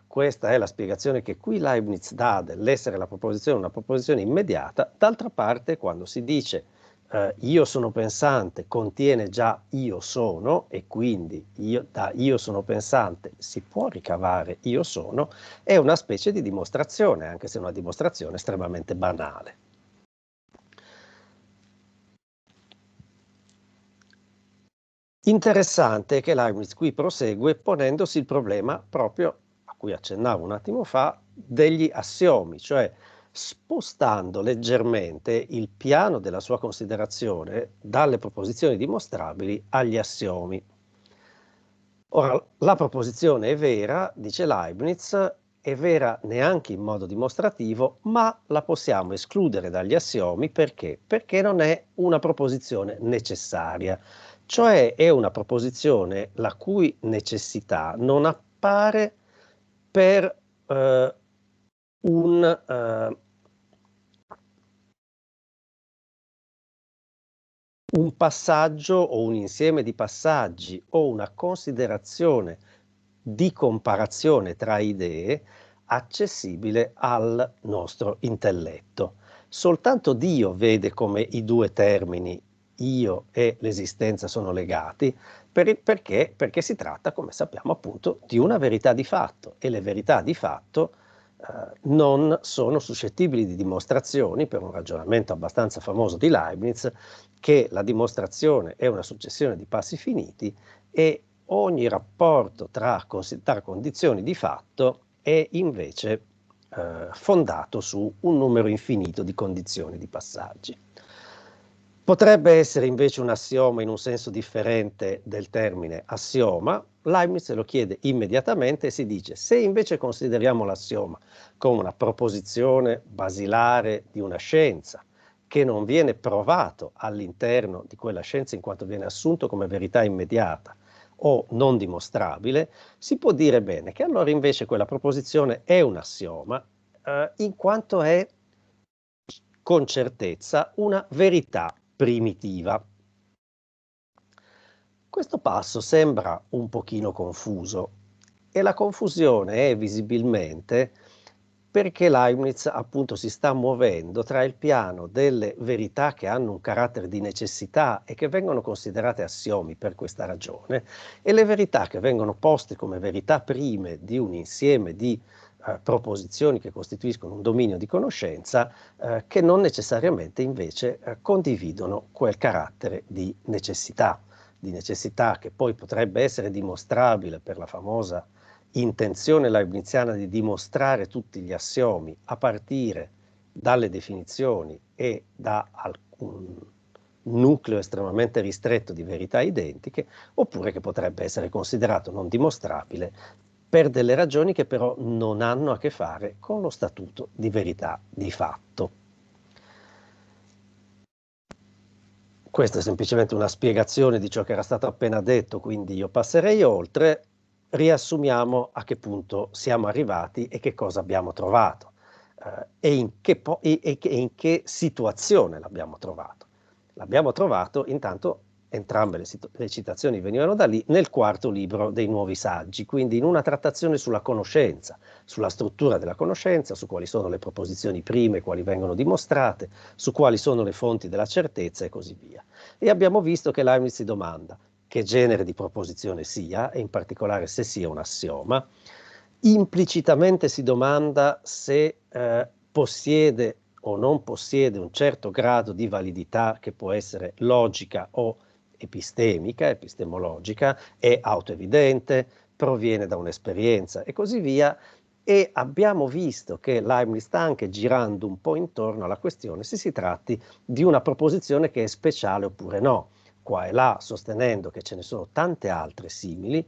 questa è la spiegazione che qui Leibniz dà dell'essere la proposizione una proposizione immediata. D'altra parte quando si dice io sono pensante contiene già io sono e quindi da io sono pensante si può ricavare io sono, è una specie di dimostrazione, anche se è una dimostrazione estremamente banale. Interessante che Leibniz qui prosegue ponendosi il problema proprio a cui accennavo un attimo fa degli assiomi, cioè spostando leggermente il piano della sua considerazione dalle proposizioni dimostrabili agli assiomi. Ora, la proposizione è vera, dice Leibniz, è vera neanche in modo dimostrativo, ma la possiamo escludere dagli assiomi perché? Perché non è una proposizione necessaria, cioè è una proposizione la cui necessità non appare per un passaggio o un insieme di passaggi o una considerazione di comparazione tra idee accessibile al nostro intelletto. Soltanto Dio vede come i due termini io e l'esistenza sono legati, perché si tratta, come sappiamo appunto, di una verità di fatto e le verità di fatto non sono suscettibili di dimostrazioni per un ragionamento abbastanza famoso di Leibniz, che la dimostrazione è una successione di passi finiti e ogni rapporto tra condizioni di fatto è invece fondato su un numero infinito di condizioni di passaggi. Potrebbe essere invece un assioma in un senso differente del termine assioma. Leibniz lo chiede immediatamente e si dice: se invece consideriamo l'assioma come una proposizione basilare di una scienza che non viene provato all'interno di quella scienza in quanto viene assunto come verità immediata o non dimostrabile, si può dire bene che allora invece quella proposizione è un assioma in quanto è con certezza una verità primitiva. Questo passo sembra un pochino confuso e la confusione è visibilmente perché Leibniz appunto si sta muovendo tra il piano delle verità che hanno un carattere di necessità e che vengono considerate assiomi per questa ragione e le verità che vengono poste come verità prime di un insieme di proposizioni che costituiscono un dominio di conoscenza che non necessariamente invece condividono quel carattere di necessità che poi potrebbe essere dimostrabile per la famosa intenzione leibniziana di dimostrare tutti gli assiomi a partire dalle definizioni e da un nucleo estremamente ristretto di verità identiche, oppure che potrebbe essere considerato non dimostrabile per delle ragioni che però non hanno a che fare con lo statuto di verità di fatto. Questa è semplicemente una spiegazione di ciò che era stato appena detto, quindi io passerei oltre. Riassumiamo a che punto siamo arrivati e che cosa abbiamo trovato e in che situazione l'abbiamo trovato. L'abbiamo trovato, intanto entrambe le citazioni venivano da lì, nel quarto libro dei Nuovi Saggi, quindi in una trattazione sulla conoscenza, sulla struttura della conoscenza, su quali sono le proposizioni prime, quali vengono dimostrate, su quali sono le fonti della certezza e così via. E abbiamo visto che Leibniz si domanda che genere di proposizione sia, e in particolare se sia un assioma. Implicitamente si domanda se possiede o non possiede un certo grado di validità che può essere logica o epistemica, epistemologica, è autoevidente, proviene da un'esperienza e così via. E abbiamo visto che Leibniz sta anche girando un po' intorno alla questione se si tratti di una proposizione che è speciale oppure no, qua e là sostenendo che ce ne sono tante altre simili,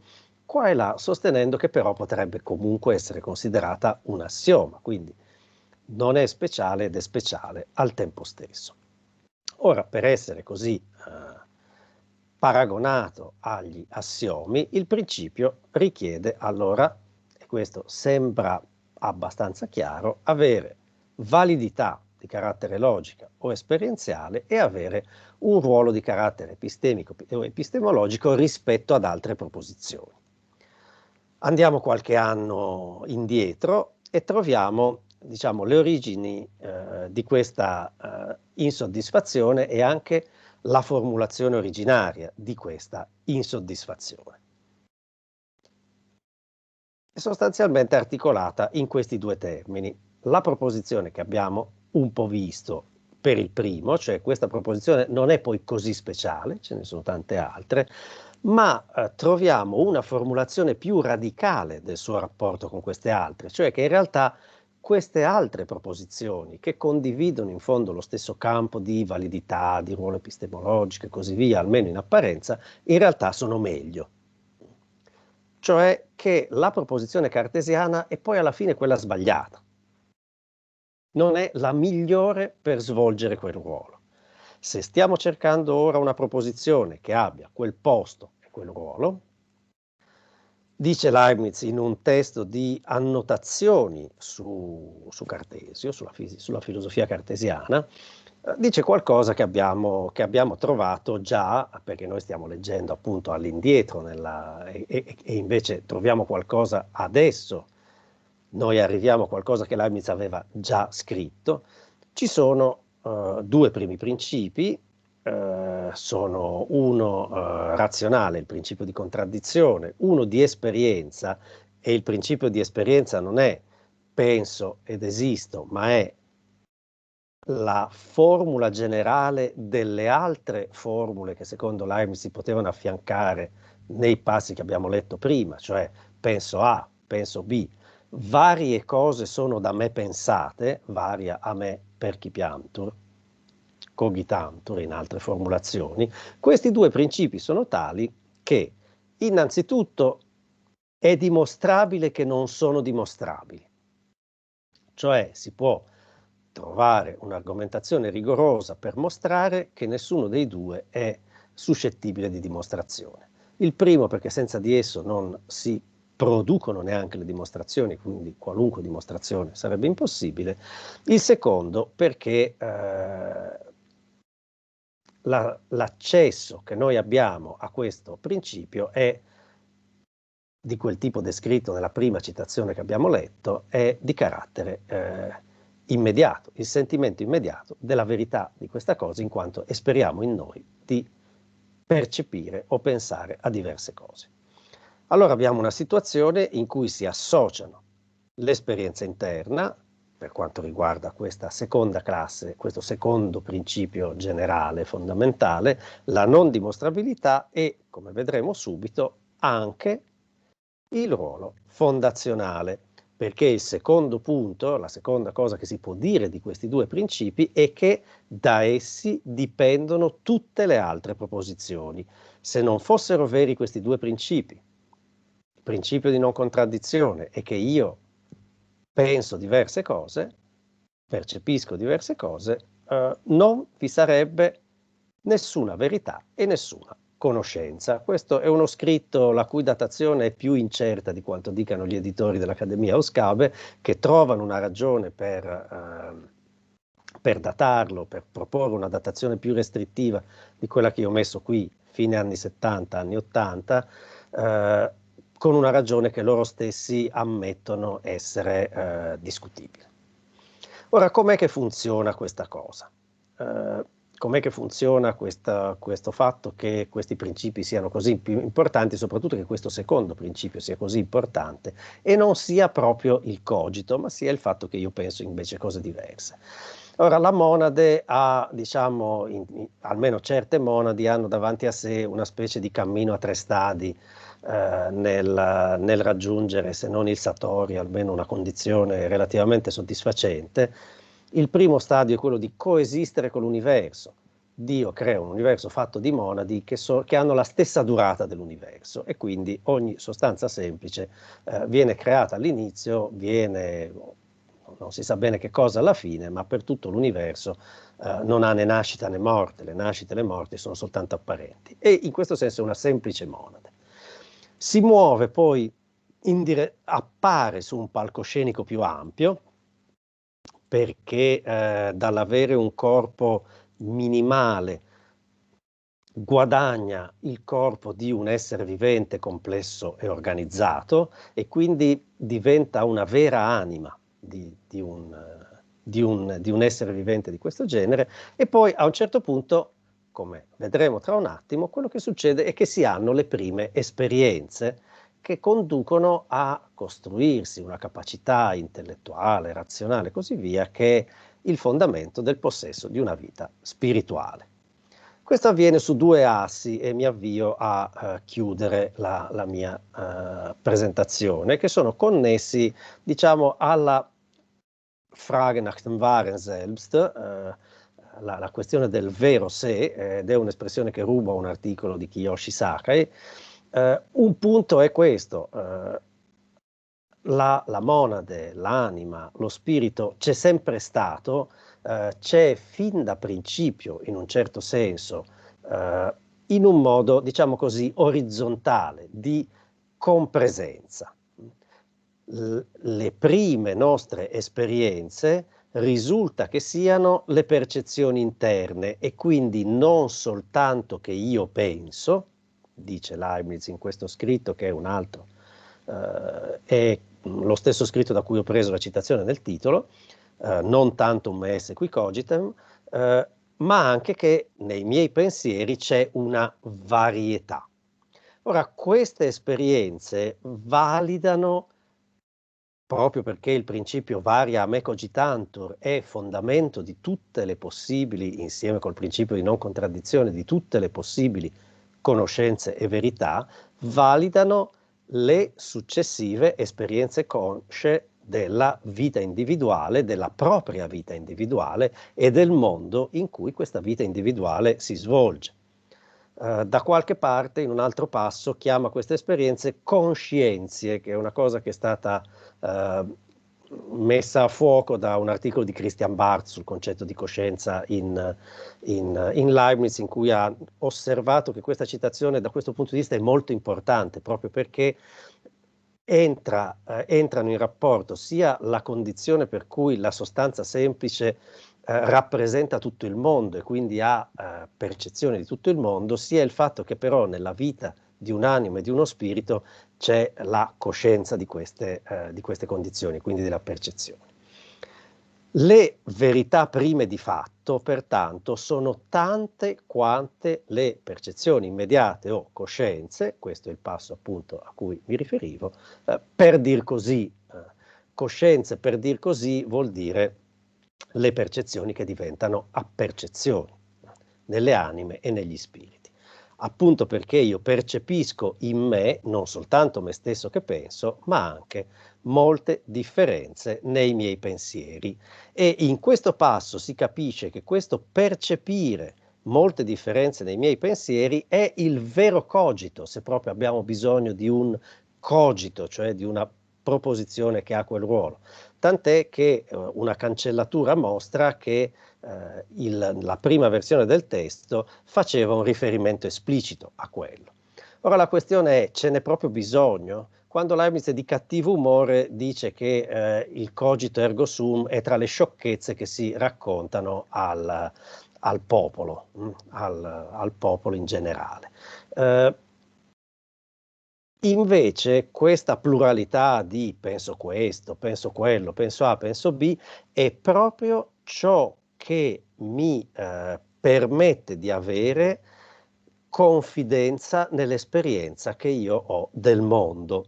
qua e là sostenendo che però potrebbe comunque essere considerata un assioma, quindi non è speciale ed è speciale al tempo stesso. Ora, per essere così paragonato agli assiomi, il principio richiede allora, e questo sembra abbastanza chiaro, avere validità di carattere logica o esperienziale e avere un ruolo di carattere epistemico o epistemologico rispetto ad altre proposizioni. Andiamo qualche anno indietro e troviamo, diciamo, le origini di questa insoddisfazione e anche la formulazione originaria di questa insoddisfazione. È sostanzialmente articolata in questi due termini. La proposizione che abbiamo un po' visto per il primo, cioè questa proposizione non è poi così speciale, ce ne sono tante altre, ma troviamo una formulazione più radicale del suo rapporto con queste altre, cioè che in realtà queste altre proposizioni, che condividono in fondo lo stesso campo di validità, di ruolo epistemologico e così via, almeno in apparenza, in realtà sono meglio. Cioè che la proposizione cartesiana è poi alla fine quella sbagliata. Non è la migliore per svolgere quel ruolo. Se stiamo cercando ora una proposizione che abbia quel posto e quel ruolo, dice Leibniz in un testo di annotazioni su Cartesio, sulla filosofia cartesiana, dice qualcosa che abbiamo trovato già, perché noi stiamo leggendo appunto all'indietro e invece troviamo qualcosa adesso, noi arriviamo a qualcosa che Leibniz aveva già scritto. Ci sono due primi principi, sono uno razionale, il principio di contraddizione, uno di esperienza, e il principio di esperienza non è penso ed esisto, ma è la formula generale delle altre formule che secondo Leibniz si potevano affiancare nei passi che abbiamo letto prima, cioè penso A, penso B, varie cose sono da me pensate, varia a me percipiantur, cogitantur in altre formulazioni. Questi due principi sono tali che innanzitutto è dimostrabile che non sono dimostrabili, cioè si può trovare un'argomentazione rigorosa per mostrare che nessuno dei due è suscettibile di dimostrazione. Il primo perché senza di esso non si producono neanche le dimostrazioni, quindi qualunque dimostrazione sarebbe impossibile. Il secondo perché l'accesso che noi abbiamo a questo principio è di quel tipo descritto nella prima citazione che abbiamo letto, è di carattere immediato, il sentimento immediato della verità di questa cosa, in quanto esperiamo in noi di percepire o pensare a diverse cose. Allora abbiamo una situazione in cui si associano l'esperienza interna, per quanto riguarda questa seconda classe, questo secondo principio generale fondamentale, la non dimostrabilità e, come vedremo subito, anche il ruolo fondazionale, perché il secondo punto, la seconda cosa che si può dire di questi due principi è che da essi dipendono tutte le altre proposizioni. Se non fossero veri questi due principi, il principio di non contraddizione è che io penso diverse cose, percepisco diverse cose, non vi sarebbe nessuna verità e nessuna conoscenza. Questo è uno scritto la cui datazione è più incerta di quanto dicano gli editori dell'Accademia Ausgabe, che trovano una ragione per datarlo, per proporre una datazione più restrittiva di quella che io ho messo qui, fine anni 70, anni 80, con una ragione che loro stessi ammettono essere discutibile. Ora, com'è che funziona questa cosa? Com'è che funziona questo fatto che questi principi siano così più importanti, soprattutto che questo secondo principio sia così importante e non sia proprio il cogito, ma sia il fatto che io penso invece cose diverse. Ora, la monade ha, diciamo, almeno certe monadi hanno davanti a sé una specie di cammino a tre stadi nel raggiungere, se non il satori, almeno una condizione relativamente soddisfacente. Il primo stadio è quello di coesistere con l'universo. Dio crea un universo fatto di monadi che hanno la stessa durata dell'universo e quindi ogni sostanza semplice viene creata all'inizio, non si sa bene che cosa alla fine, ma per tutto l'universo non ha né nascita né morte, le nascite e le morti sono soltanto apparenti. E in questo senso è una semplice monade. Si muove poi, appare su un palcoscenico più ampio, perché dall'avere un corpo minimale guadagna il corpo di un essere vivente complesso e organizzato e quindi diventa una vera anima di un essere vivente di questo genere, e poi a un certo punto, come vedremo tra un attimo, quello che succede è che si hanno le prime esperienze che conducono a costruirsi una capacità intellettuale, razionale e così via, che è il fondamento del possesso di una vita spirituale. Questo avviene su due assi e mi avvio a chiudere la mia presentazione, che sono connessi, diciamo, alla Frage nach dem Wahren selbst, la questione del vero sé, ed è un'espressione che rubo a un articolo di Kiyoshi Sakai. Un punto è questo, la monade, l'anima, lo spirito c'è sempre stato, c'è fin da principio, in un certo senso, in un modo, diciamo così, orizzontale, di compresenza. Le prime nostre esperienze risulta che siano le percezioni interne e quindi non soltanto che io penso, dice Leibniz in questo scritto che è un altro, è lo stesso scritto da cui ho preso la citazione del titolo, non tantum me esse qui cogitem, ma anche che nei miei pensieri c'è una varietà. Ora, queste esperienze validano, proprio perché il principio varia a me cogitantur è fondamento di tutte le possibili, insieme col principio di non contraddizione, di tutte le possibili conoscenze e verità, validano le successive esperienze consce della vita individuale, della propria vita individuale e del mondo in cui questa vita individuale si svolge. Da qualche parte, in un altro passo, chiama queste esperienze conscienzie, che è una cosa che è stata messa a fuoco da un articolo di Christian Barth sul concetto di coscienza in Leibniz, in cui ha osservato che questa citazione da questo punto di vista è molto importante, proprio perché entrano in rapporto sia la condizione per cui la sostanza semplice rappresenta tutto il mondo e quindi ha percezione di tutto il mondo, sia il fatto che però nella vita di un'anima e di uno spirito c'è la coscienza di queste condizioni, quindi della percezione. Le verità prime di fatto, pertanto, sono tante quante le percezioni immediate o coscienze, questo è il passo appunto a cui mi riferivo, per dir così, coscienze per dir così vuol dire le percezioni che diventano appercezioni nelle anime e negli spiriti. Appunto perché io percepisco in me non soltanto me stesso che penso, ma anche molte differenze nei miei pensieri. E in questo passo si capisce che questo percepire molte differenze nei miei pensieri è il vero cogito, se proprio abbiamo bisogno di un cogito, cioè di una proposizione che ha quel ruolo. Tant'è che una cancellatura mostra che la prima versione del testo faceva un riferimento esplicito a quello. Ora la questione è, ce n'è proprio bisogno? Quando Leibniz è di cattivo umore dice che il cogito ergo sum è tra le sciocchezze che si raccontano al popolo, al popolo in generale. Invece questa pluralità di penso questo, penso quello, penso A, penso B, è proprio ciò che mi permette di avere confidenza nell'esperienza che io ho del mondo.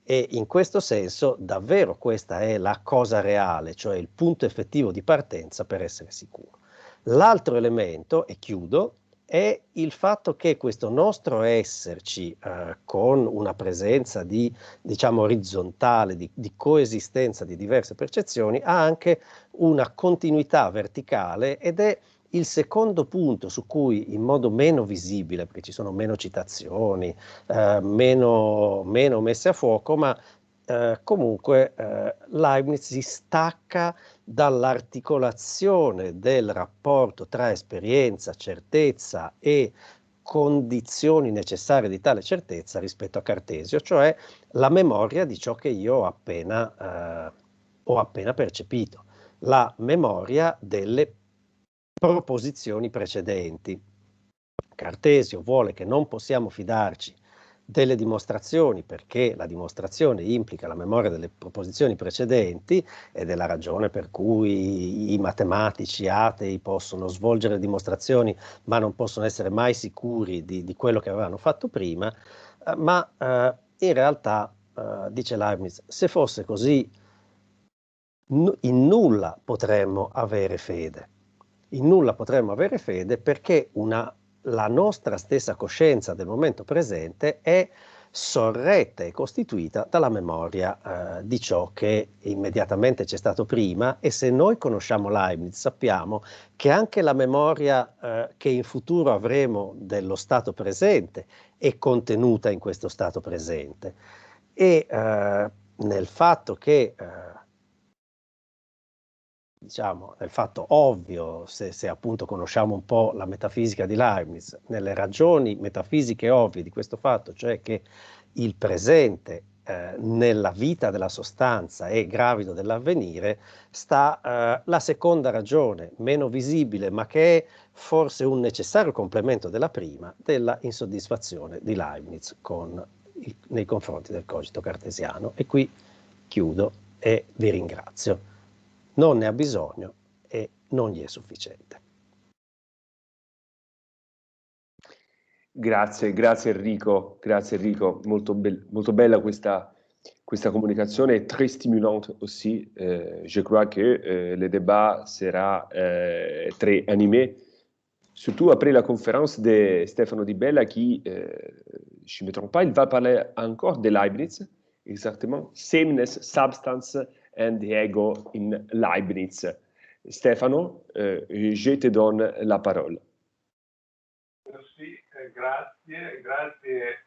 E in questo senso davvero questa è la cosa reale, cioè il punto effettivo di partenza per essere sicuro. L'altro elemento, e chiudo, è il fatto che questo nostro esserci con una presenza diciamo, orizzontale, di coesistenza di diverse percezioni, ha anche una continuità verticale ed è il secondo punto su cui in modo meno visibile, perché ci sono meno citazioni, meno messe a fuoco, ma comunque Leibniz si stacca dall'articolazione del rapporto tra esperienza, certezza e condizioni necessarie di tale certezza rispetto a Cartesio, cioè la memoria di ciò che io ho appena percepito, la memoria delle proposizioni precedenti. Cartesio vuole che non possiamo fidarci delle dimostrazioni perché la dimostrazione implica la memoria delle proposizioni precedenti ed è la ragione per cui i matematici atei possono svolgere dimostrazioni ma non possono essere mai sicuri di quello che avevano fatto prima, ma in realtà, dice Leibniz, se fosse così in nulla potremmo avere fede. In nulla potremmo avere fede perché la nostra stessa coscienza del momento presente è sorretta e costituita dalla memoria di ciò che immediatamente c'è stato prima e se noi conosciamo Leibniz sappiamo che anche la memoria che in futuro avremo dello stato presente è contenuta in questo stato presente e nel fatto che diciamo, nel fatto ovvio, se appunto conosciamo un po' la metafisica di Leibniz, nelle ragioni metafisiche ovvie di questo fatto, cioè che il presente nella vita della sostanza è gravido dell'avvenire, sta la seconda ragione, meno visibile, ma che è forse un necessario complemento della prima, della insoddisfazione di Leibniz nei confronti del cogito cartesiano. E qui chiudo e vi ringrazio. Non ne ha bisogno e non gli è sufficiente. Grazie Enrico, molto bella questa communication est très stimulante aussi. Je crois que le débat sera très animé, surtout après la conférence de Stefano Di Bella qui, je ne me trompe pas, il va parler encore de Leibniz, exactement, Sameness, Substance and the Ego in Leibniz. Stefano, je te donne la parole. Sì, grazie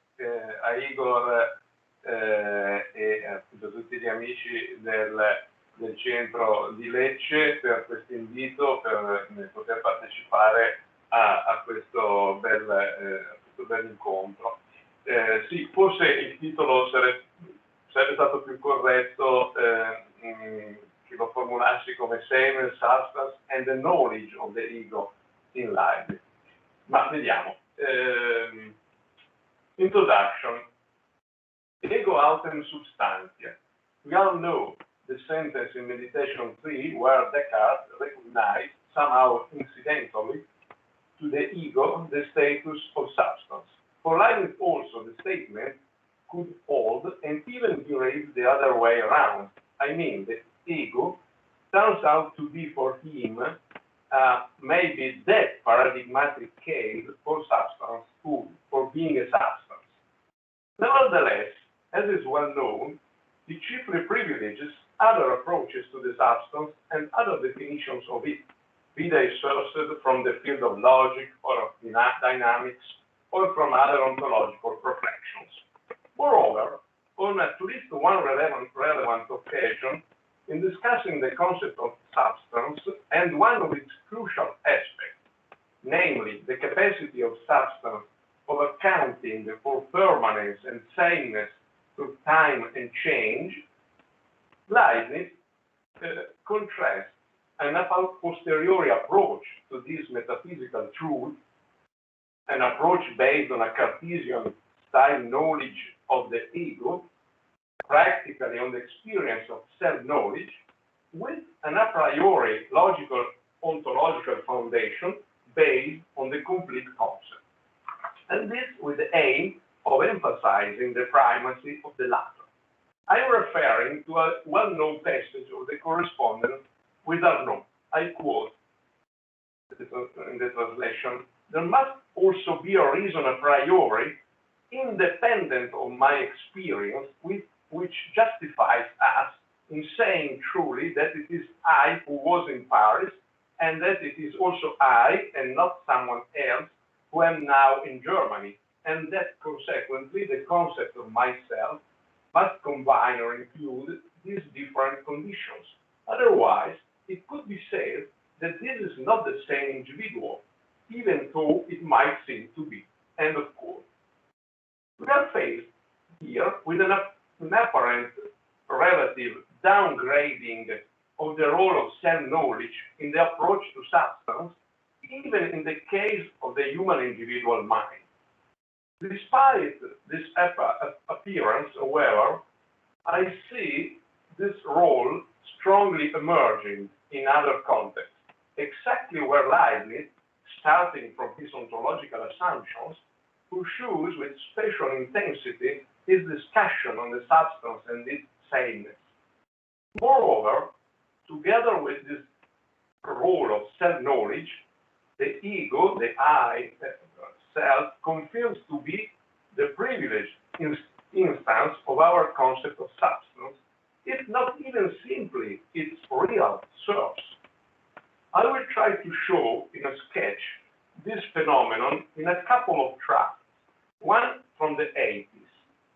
a Igor e a tutti gli amici del centro di Lecce per questo invito, per poter partecipare a questo bel incontro. Sì, forse il titolo sarebbe stato più corretto che lo formulassi come same substance and the knowledge of the ego in life. Ma vediamo. Introduction. Ego autem substantia. We all know the sentence in Meditation 3 where Descartes recognized, somehow incidentally, to the ego the status of substance. For Leibniz also the statement could hold and even be read the other way around. I mean, the ego turns out to be for him maybe that paradigmatic case for substance, for being a substance. Nevertheless, as is well known, he chiefly privileges other approaches to the substance and other definitions of it, be they sourced from the field of logic or of dynamics or from other ontological reflections. Moreover, on at least one relevant occasion, in discussing the concept of substance and one of its crucial aspects, namely the capacity of substance of accounting for permanence and sameness through time and change, Leibniz contrasts an a posteriori approach to this metaphysical truth, an approach based on a Cartesian style knowledge of the ego, practically on the experience of self-knowledge, with an a priori logical ontological foundation based on the complete concept. And this with the aim of emphasizing the primacy of the latter. I am referring to a well-known passage of the correspondence with Arnaud. I quote in the translation, "There must also be a reason a priori, independent of my experience, which justifies us in saying truly that it is I who was in Paris, and that it is also I, and not someone else, who am now in Germany, and that consequently the concept of myself must combine or include these different conditions. Otherwise, it could be said that this is not the same individual, even though it might seem to be." End of quote. We are faced here with an apparent relative downgrading of the role of self-knowledge in the approach to substance, even in the case of the human individual mind. Despite this appearance, however, I see this role strongly emerging in other contexts, exactly where Leibniz, starting from his ontological assumptions, pursues with special intensity his discussion on the substance and its sameness. Moreover, together with this role of self-knowledge, the ego, the I, self, confirms to be the privileged instance of our concept of substance, if not even simply its real source. I will try to show in a sketch this phenomenon in a couple of tracts, one from the 80s,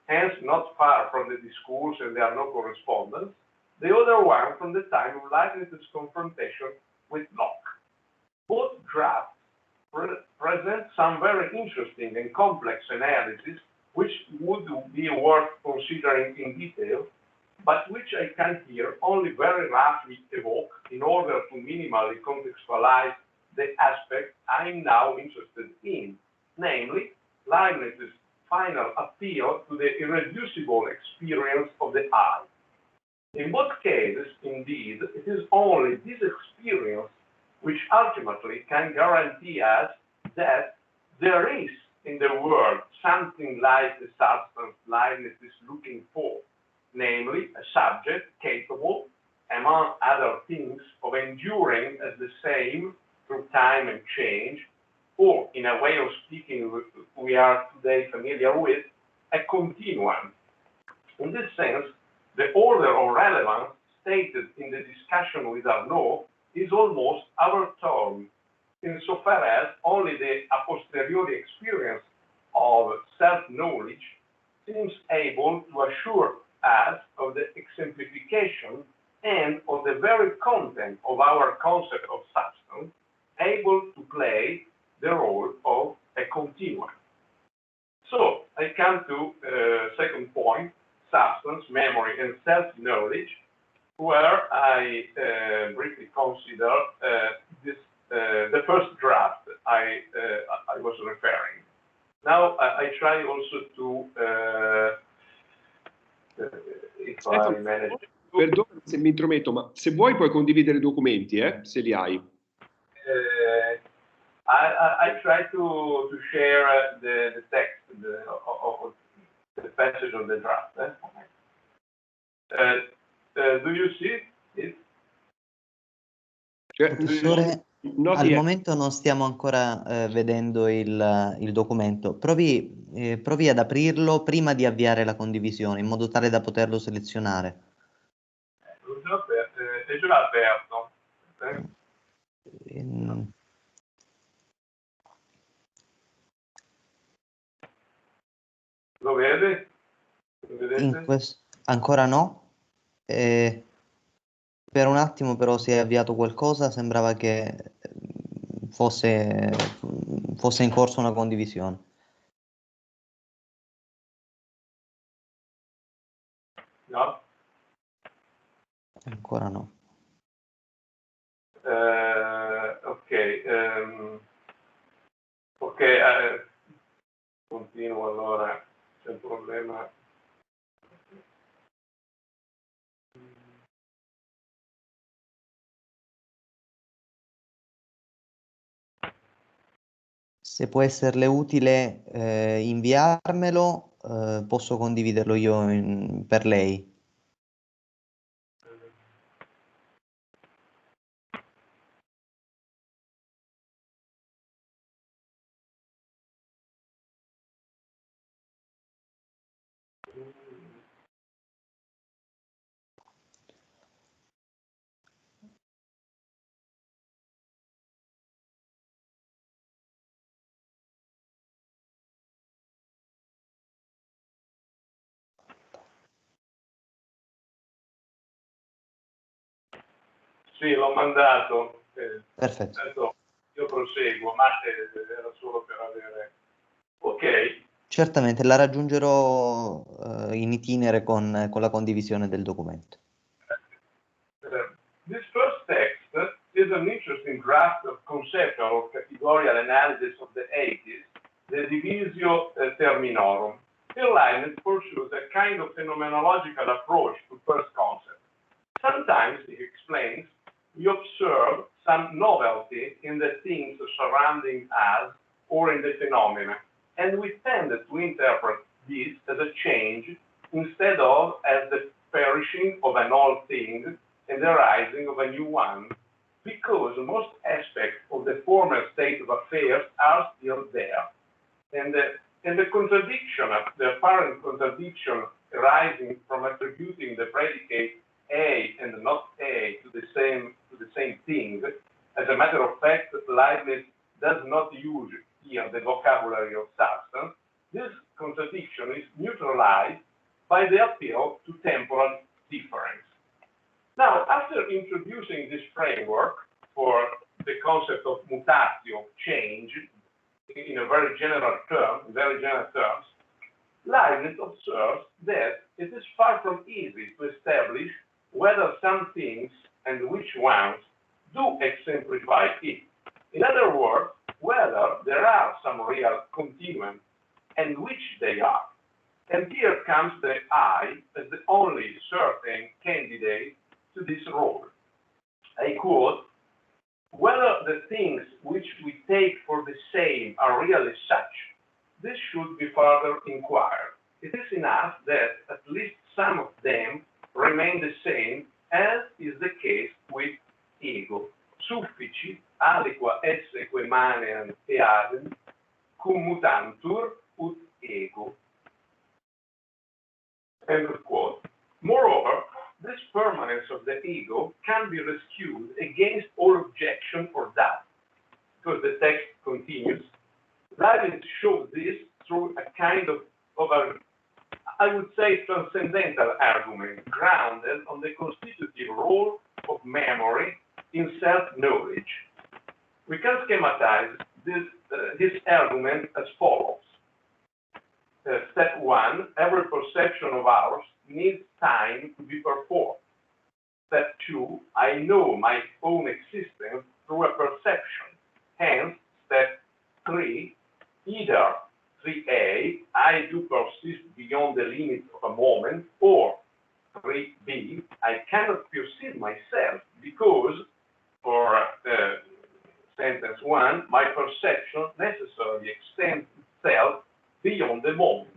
hence not far from the discourse and there are no correspondence, the other one from the time of Leibniz's confrontation with Locke. Both drafts present some very interesting and complex analysis which would be worth considering in detail, but which I can here only very roughly evoke in order to minimally contextualize the aspect I'm now interested in, namely Leibniz's final appeal to the irreducible experience of the I. In both cases, indeed, it is only this experience which ultimately can guarantee us that there is in the world something like the substance Leibniz is looking for, namely a subject capable, among other things, of enduring as the same through time and change, or, in a way of speaking we are today familiar with, a continuum. In this sense, the order of relevance stated in the discussion with Arnaud is almost our term, insofar as only the a posteriori experience of self-knowledge seems able to assure us of the exemplification and of the very content of our concept of substance, able to play the role of a continuum. So I come to second point, substance, memory, and self-knowledge, where I briefly consider the first draft I was referring. Now I try also to, if I manage. Perdona se mi intrometto, ma se vuoi puoi condividere i documenti, se li hai. I try to share the text of the passage of the draft. Do you see it? Professore, al momento non stiamo ancora vedendo il documento. Provi ad aprirlo prima di avviare la condivisione, in modo tale da poterlo selezionare. È già aperto. Lo vede? Lo vedete? Ancora no. Per un attimo però si è avviato qualcosa, sembrava che fosse in corso una condivisione. No? Ancora no. Ok, continuo allora, c'è un problema. Se può esserle utile inviarmelo, posso condividerlo io per lei. Sì, l'ho mandato. Perfetto. Io proseguo, ma era solo per avere. Ok. Certamente, la raggiungerò in itinere con la condivisione del documento. This first text is an interesting draft of conceptual or categorical analysis of the 80s, the divisio terminorum. Here Leibniz pursues a kind of phenomenological approach to first concept. Sometimes, he explains, we observe some novelty in the things surrounding us or in the phenomena, and we tend to interpret this as a change instead of as the perishing of an old thing and the rising of a new one, because most aspects of the former state of affairs are still there. And the contradiction, the apparent contradiction arising from attributing the predicate A and not A to the same thing, as a matter of fact, Leibniz does not use here the vocabulary of substance. This contradiction is neutralized by the appeal to temporal difference. Now, after introducing this framework for the concept of mutatio, change, in a very general terms, Leibniz observes that it is far from easy to establish whether some things and which ones do exemplify it. In other words, whether there are some real continuum and which they are. And here comes the I as the only certain candidate to this role. I quote, whether the things which we take for the same are really such, this should be further inquired. It is enough that at least some of them remain the same, as is the case with ego. Sufficit aliqua esse quae maneant eadem, cum mutantur ut ego. End of quote. Moreover, this permanence of the ego can be rescued against all objection or doubt, because the text continues. Leibniz shows this through a kind of I would say, transcendental argument grounded on the constitutive role of memory in self-knowledge. We can schematize this argument as follows. Step one, every perception of ours needs time to be performed. Step 2, I know my own existence through a perception. Hence, step 3, either 3a, I do persist beyond the limits of a moment, or 3b, I cannot perceive myself because, for sentence 1, my perception necessarily extends itself beyond the moment.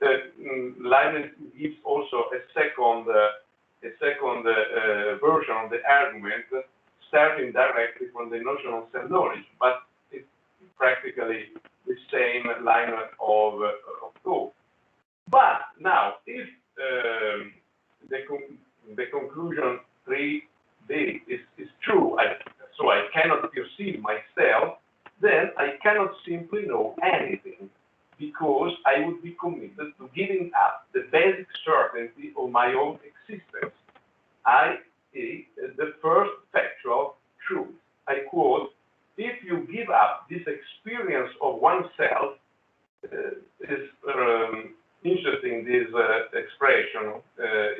Leibniz gives also a second version of the argument, starting directly from the notion of self-knowledge, but it's practically the same line of thought. But now, if the conclusion 3b is true, so I cannot perceive myself, then I cannot simply know anything, because I would be committed to giving up the basic certainty of my own existence, i.e., the first factual truth. I quote, if you give up this experience of oneself, is interesting this expression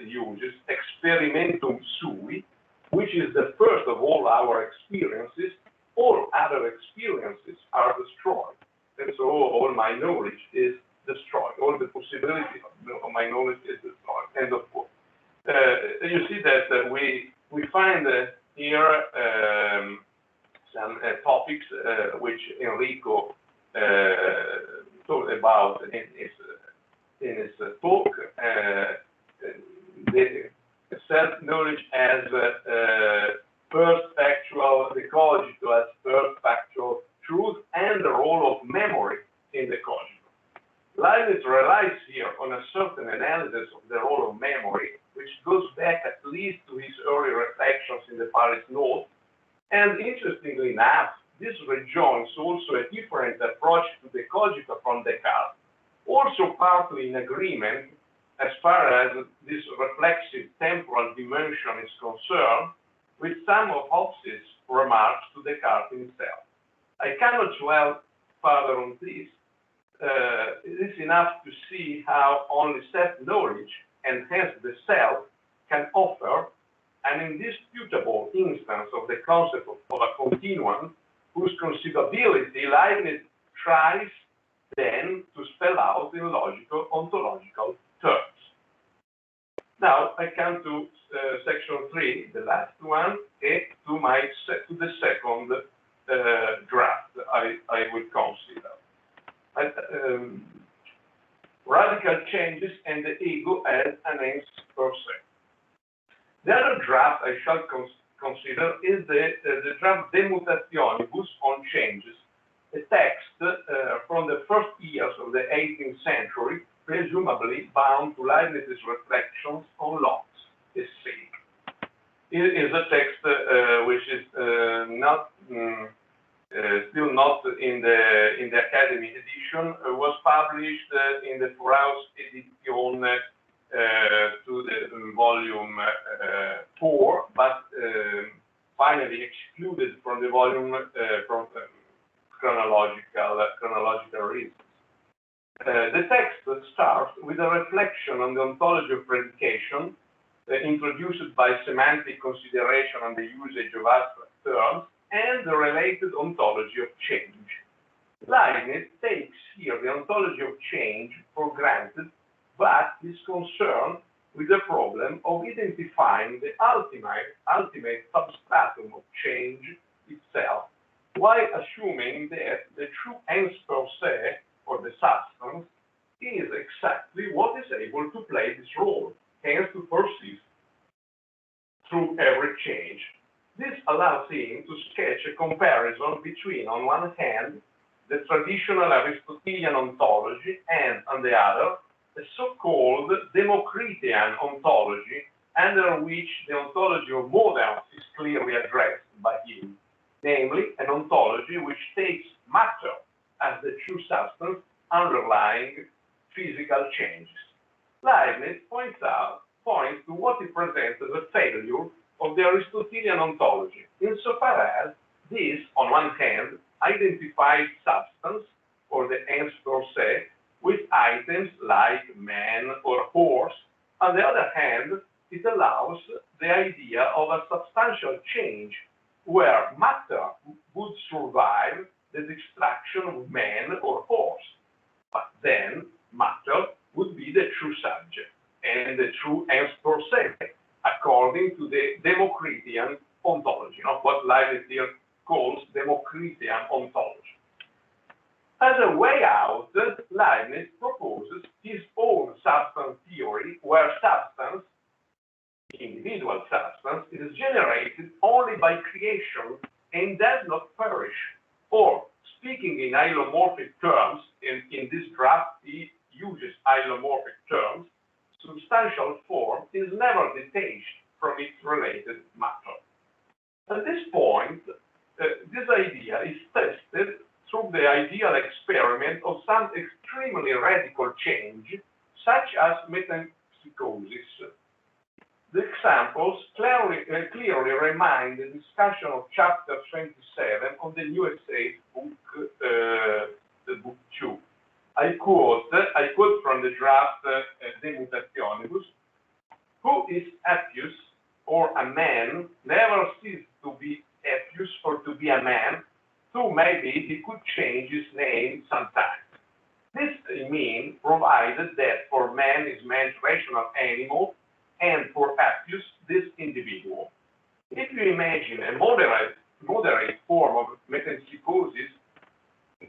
uses, experimentum sui, which is the first of all our experiences, all other experiences are destroyed. And so all my knowledge is destroyed. All the possibility of my knowledge is destroyed. End of quote. You see that we find here some topics which Enrico talked about in his talk. The self-knowledge as first factual, the cogito as first factual truth, and the role of memory in the cogito. Leibniz relies here on a certain analysis of the role of memory, which goes back at least to his early reflections in the Paris Note. And interestingly enough, this rejoins also a different approach to the cogito from Descartes, also partly in agreement as far as this reflexive temporal dimension is concerned, with some of Hobbes's remarks to Descartes himself. I cannot dwell further on this. It is enough to see how only self-knowledge, and hence the self, can offer an indisputable instance of the concept of a continuum, whose conceivability Leibniz tries then to spell out in logical, ontological terms. Now I come to section 3, the last one, and to the second draft I will consider. Radical changes and the ego as an ends per se. The other draft I shall consider is the draft De Mutationibus on changes, a text from the first years of the 18th century, presumably bound to Leibniz's reflections on Locke's essay. It is a text which is still not in the Academy edition, was published in the Furaus edition to the volume 4, but finally excluded from the volume from chronological reasons. The text starts with a reflection on the ontology of predication, introduced by semantic consideration on the usage of abstract terms, and the related ontology of change. Leibniz takes here the ontology of change for granted, but is concerned with the problem of identifying the ultimate substratum of change itself, while assuming that the true ens per se, or the substance, is exactly what is able to play this role, hence to persist through every change. This allows him to sketch a comparison between, on one hand, the traditional Aristotelian ontology, and, on the other, the so-called Democritean ontology, under which the ontology of moderns is clearly addressed by him, namely an ontology which takes matter as the true substance underlying physical changes. Leibniz points to what he presents as a failure of the Aristotelian ontology, insofar as this, on one hand, identifies substance, or the ens per se, with items like man or horse. On the other hand, it allows the idea of a substantial change where matter would survive the destruction of man or horse, but then matter would be the true subject and the true ens per se, according to the Democritian ontology, what Leibniz here calls Democritian ontology. As a way out, Leibniz proposes his own substance theory, where substance, individual substance, is generated only by creation and does not perish. Or, speaking in hylomorphic terms, in this draft he uses hylomorphic terms, substantial form is never detached from its related matter. At this point, this idea is tested through the ideal experiment of some extremely radical change, such as metempsychosis. The examples clearly remind the discussion of chapter 27 of the New Essays book, the book 2. I quote from the draft De Mutationibus: who is Appius, or a man, never ceased to be Appius or to be a man, so maybe he could change his name sometimes. This, I mean, provided that for man is man's rational animal, and for Appius, this individual. If you imagine a moderate form of metempsychosis,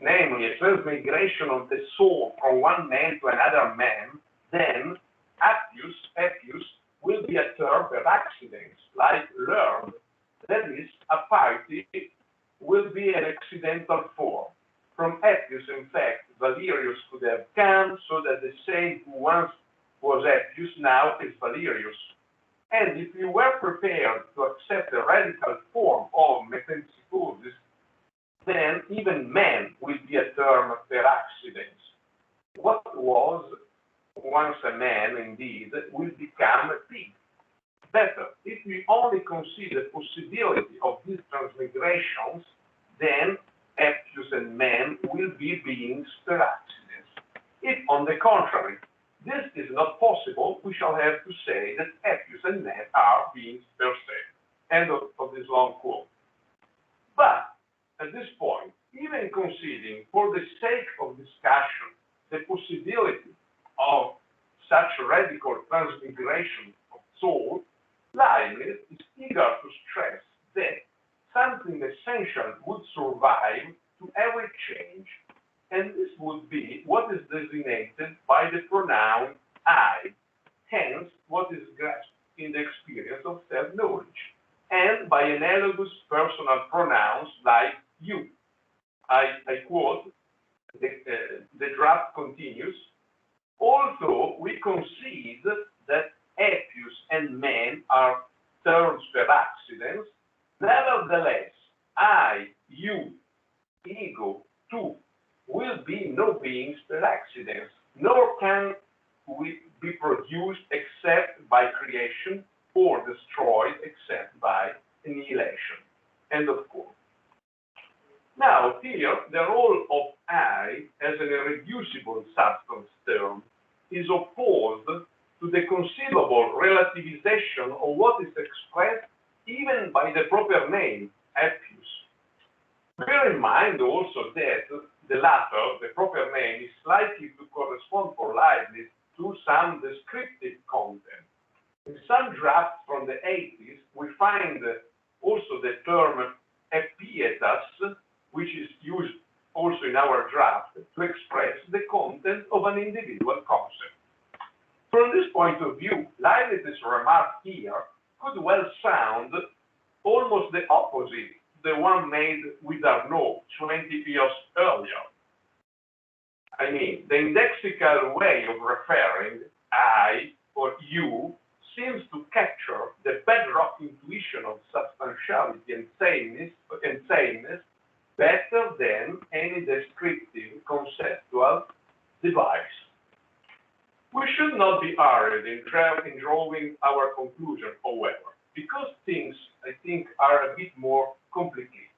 namely a transmigration of the soul from one man to another man, then Appius will be a term per accident, like learned. That is, a party will be an accidental form. From Appius, in fact, Valerius could have come, so that the same who once was Appius now is Valerius. And if you were prepared to accept a radical form of metempsychosis, then even man will be a term per accident. What was once a man, indeed, will become a pig. Better, if we only consider the possibility of these transmigrations, then Appius and man will be beings per accident. If, on the contrary, this is not possible, we shall have to say that Appius and man are beings per se. End of this long quote. But, at this point, even considering, for the sake of discussion, the possibility of such radical transmigration of soul, Leibniz is eager to stress that something essential would survive to every change, and this would be what is designated by the pronoun I, hence what is grasped in the experience of self-knowledge, and by analogous personal pronouns like you. I quote, the draft continues: although we concede that Appius and man are terms per accidents, nevertheless, I, you, ego, tu, will be no beings per accidents, nor can we be produced except by creation, or destroyed except by annihilation. End of quote. Now, here, the role of I as an irreducible substance term is opposed to the conceivable relativization of what is expressed even by the proper name, Appius. Bear in mind also that the latter, the proper name, is likely to correspond for Leibniz to some descriptive content. In some drafts from the 80s, we find also the term epietas, which is used also in our draft to express the content of an individual concept. From this point of view, Leibniz's remark here could well sound almost the opposite, the one made with Arnaud 20 years earlier. I mean, the indexical way of referring I or you seems to capture the bedrock intuition of substantiality and sameness better than any descriptive conceptual device. We should not be hurried in drawing our conclusion, however, because things, I think, are a bit more complicated.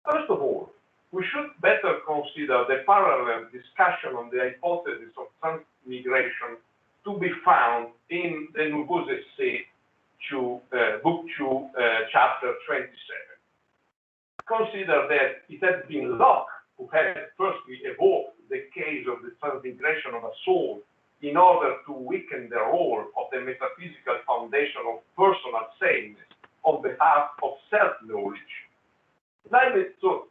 First of all, we should better consider the parallel discussion on the hypothesis of transmigration to be found in the Nouveaux Essais, Book 2, Chapter 27. Consider that it had been Locke who had firstly evoked the case of the transmigration of a soul in order to weaken the role of the metaphysical foundation of personal sameness on behalf of self-knowledge. So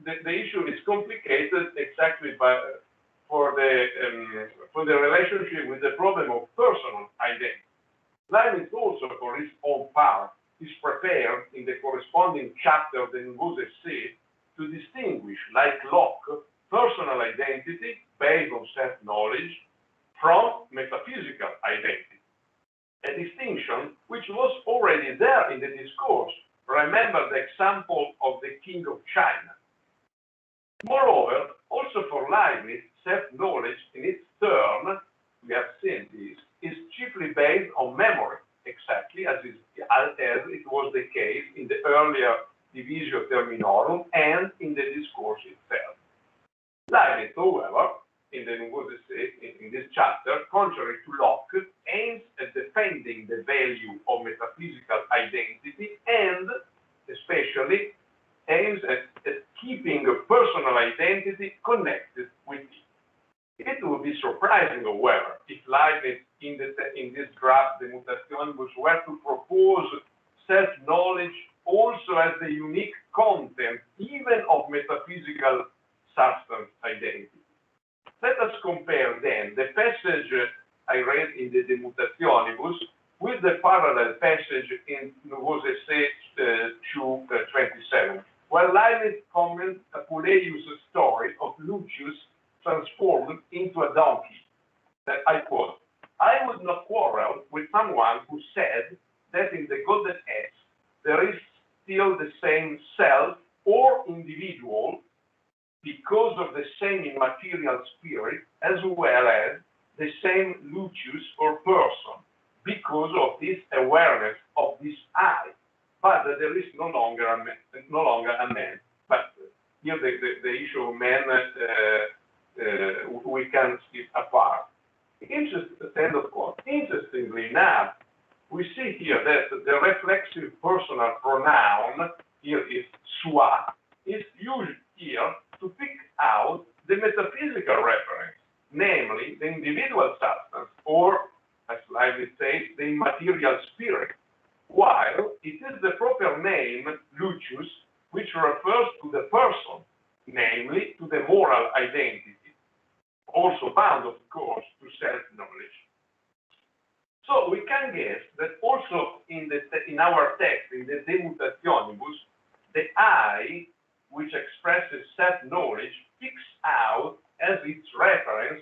the issue is complicated exactly for the relationship with the problem of personal identity. Leibniz also, for his own part, is prepared in the corresponding chapter of the Nouveaux Essais to distinguish, like Locke, personal identity based on self-knowledge from metaphysical identity. A distinction which was already there in the discourse. Remember the example of the King of China. Moreover, also for Leibniz, self-knowledge in its turn, we have seen this, is chiefly based on memory, exactly as it was the case in the earlier Divisio Terminorum and in the discourse itself. Leibniz, however, in the Nouveaux Essais, in this chapter, contrary to Locke, aims at defending the value of metaphysical identity and, especially, aims at keeping a personal identity connected with it. It would be surprising, however, if Leibniz, in this draft, the Mutationibus, were to propose self-knowledge also as the unique content, even of metaphysical substance identity. Let us compare then the passage I read in the De Mutationibus with the parallel passage in Nouveaux Essais 2:27, where Leibniz comments Apuleius' story of Lucius transformed into a donkey. That I quote, "I would not quarrel with someone who said that in the Golden Age there is still the same self or individual because of the same immaterial spirit, as well as the same Lucius or person, because of this awareness of this I, but that there is no longer a man. But here the issue of man we can skip apart. End of quote. Interestingly enough, we see here that the reflexive personal pronoun here is soi is used here to pick out the metaphysical reference, namely the individual substance, or, as Leibniz says, the immaterial spirit, while it is the proper name, Lucius, which refers to the person, namely to the moral identity, also bound, of course, to self-knowledge. So we can guess that also in our text, in the De Mutationibus, the I, which expresses self-knowledge, picks out as its reference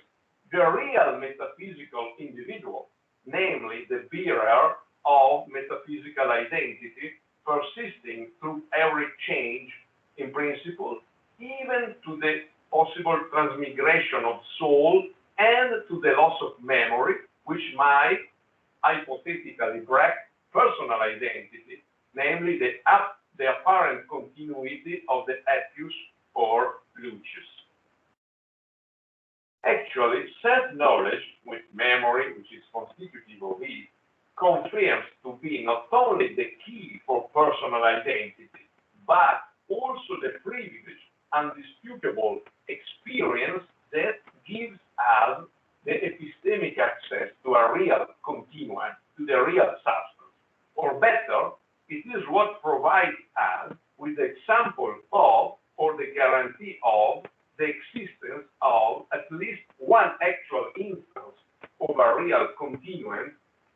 the real metaphysical individual, namely the bearer of metaphysical identity, persisting through every change in principle, even to the possible transmigration of soul and to the loss of memory, which might hypothetically break personal identity, namely the apparent continuity of the Appius or Lucius. Actually, self-knowledge with memory, which is constitutive of it, confirms to be not only the key for personal identity, but also the privileged, undisputable experience that gives us the epistemic access to a real continuum, to the real substance. Or better, it is what provides us with the example of, or the guarantee of, the existence of at least one actual instance of a real continuum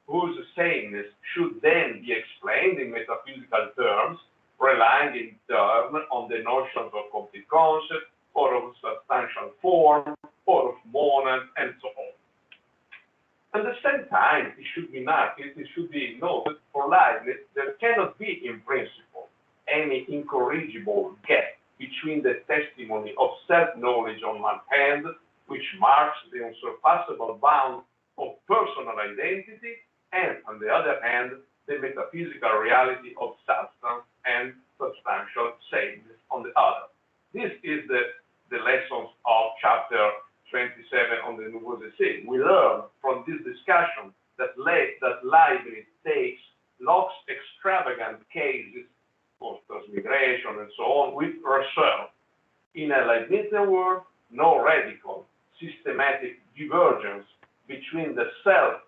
whose sameness should then be explained in metaphysical terms, relying in turn on the notions of complete concept, or of substantial form, or of monad, and so on. At the same time, it should be noted for Leibniz there cannot be, in principle, any incorrigible gap between the testimony of self-knowledge on one hand, which marks the unsurpassable bound of personal identity, and on the other hand, the metaphysical reality of substance and substantial sameness on the other. This is the lessons of chapter 27 on the Nouveaux Essais. We learn from this discussion that Leibniz takes Locke's extravagant cases of transmigration and so on with reserve. In a Leibnizian world, no radical, systematic divergence between the self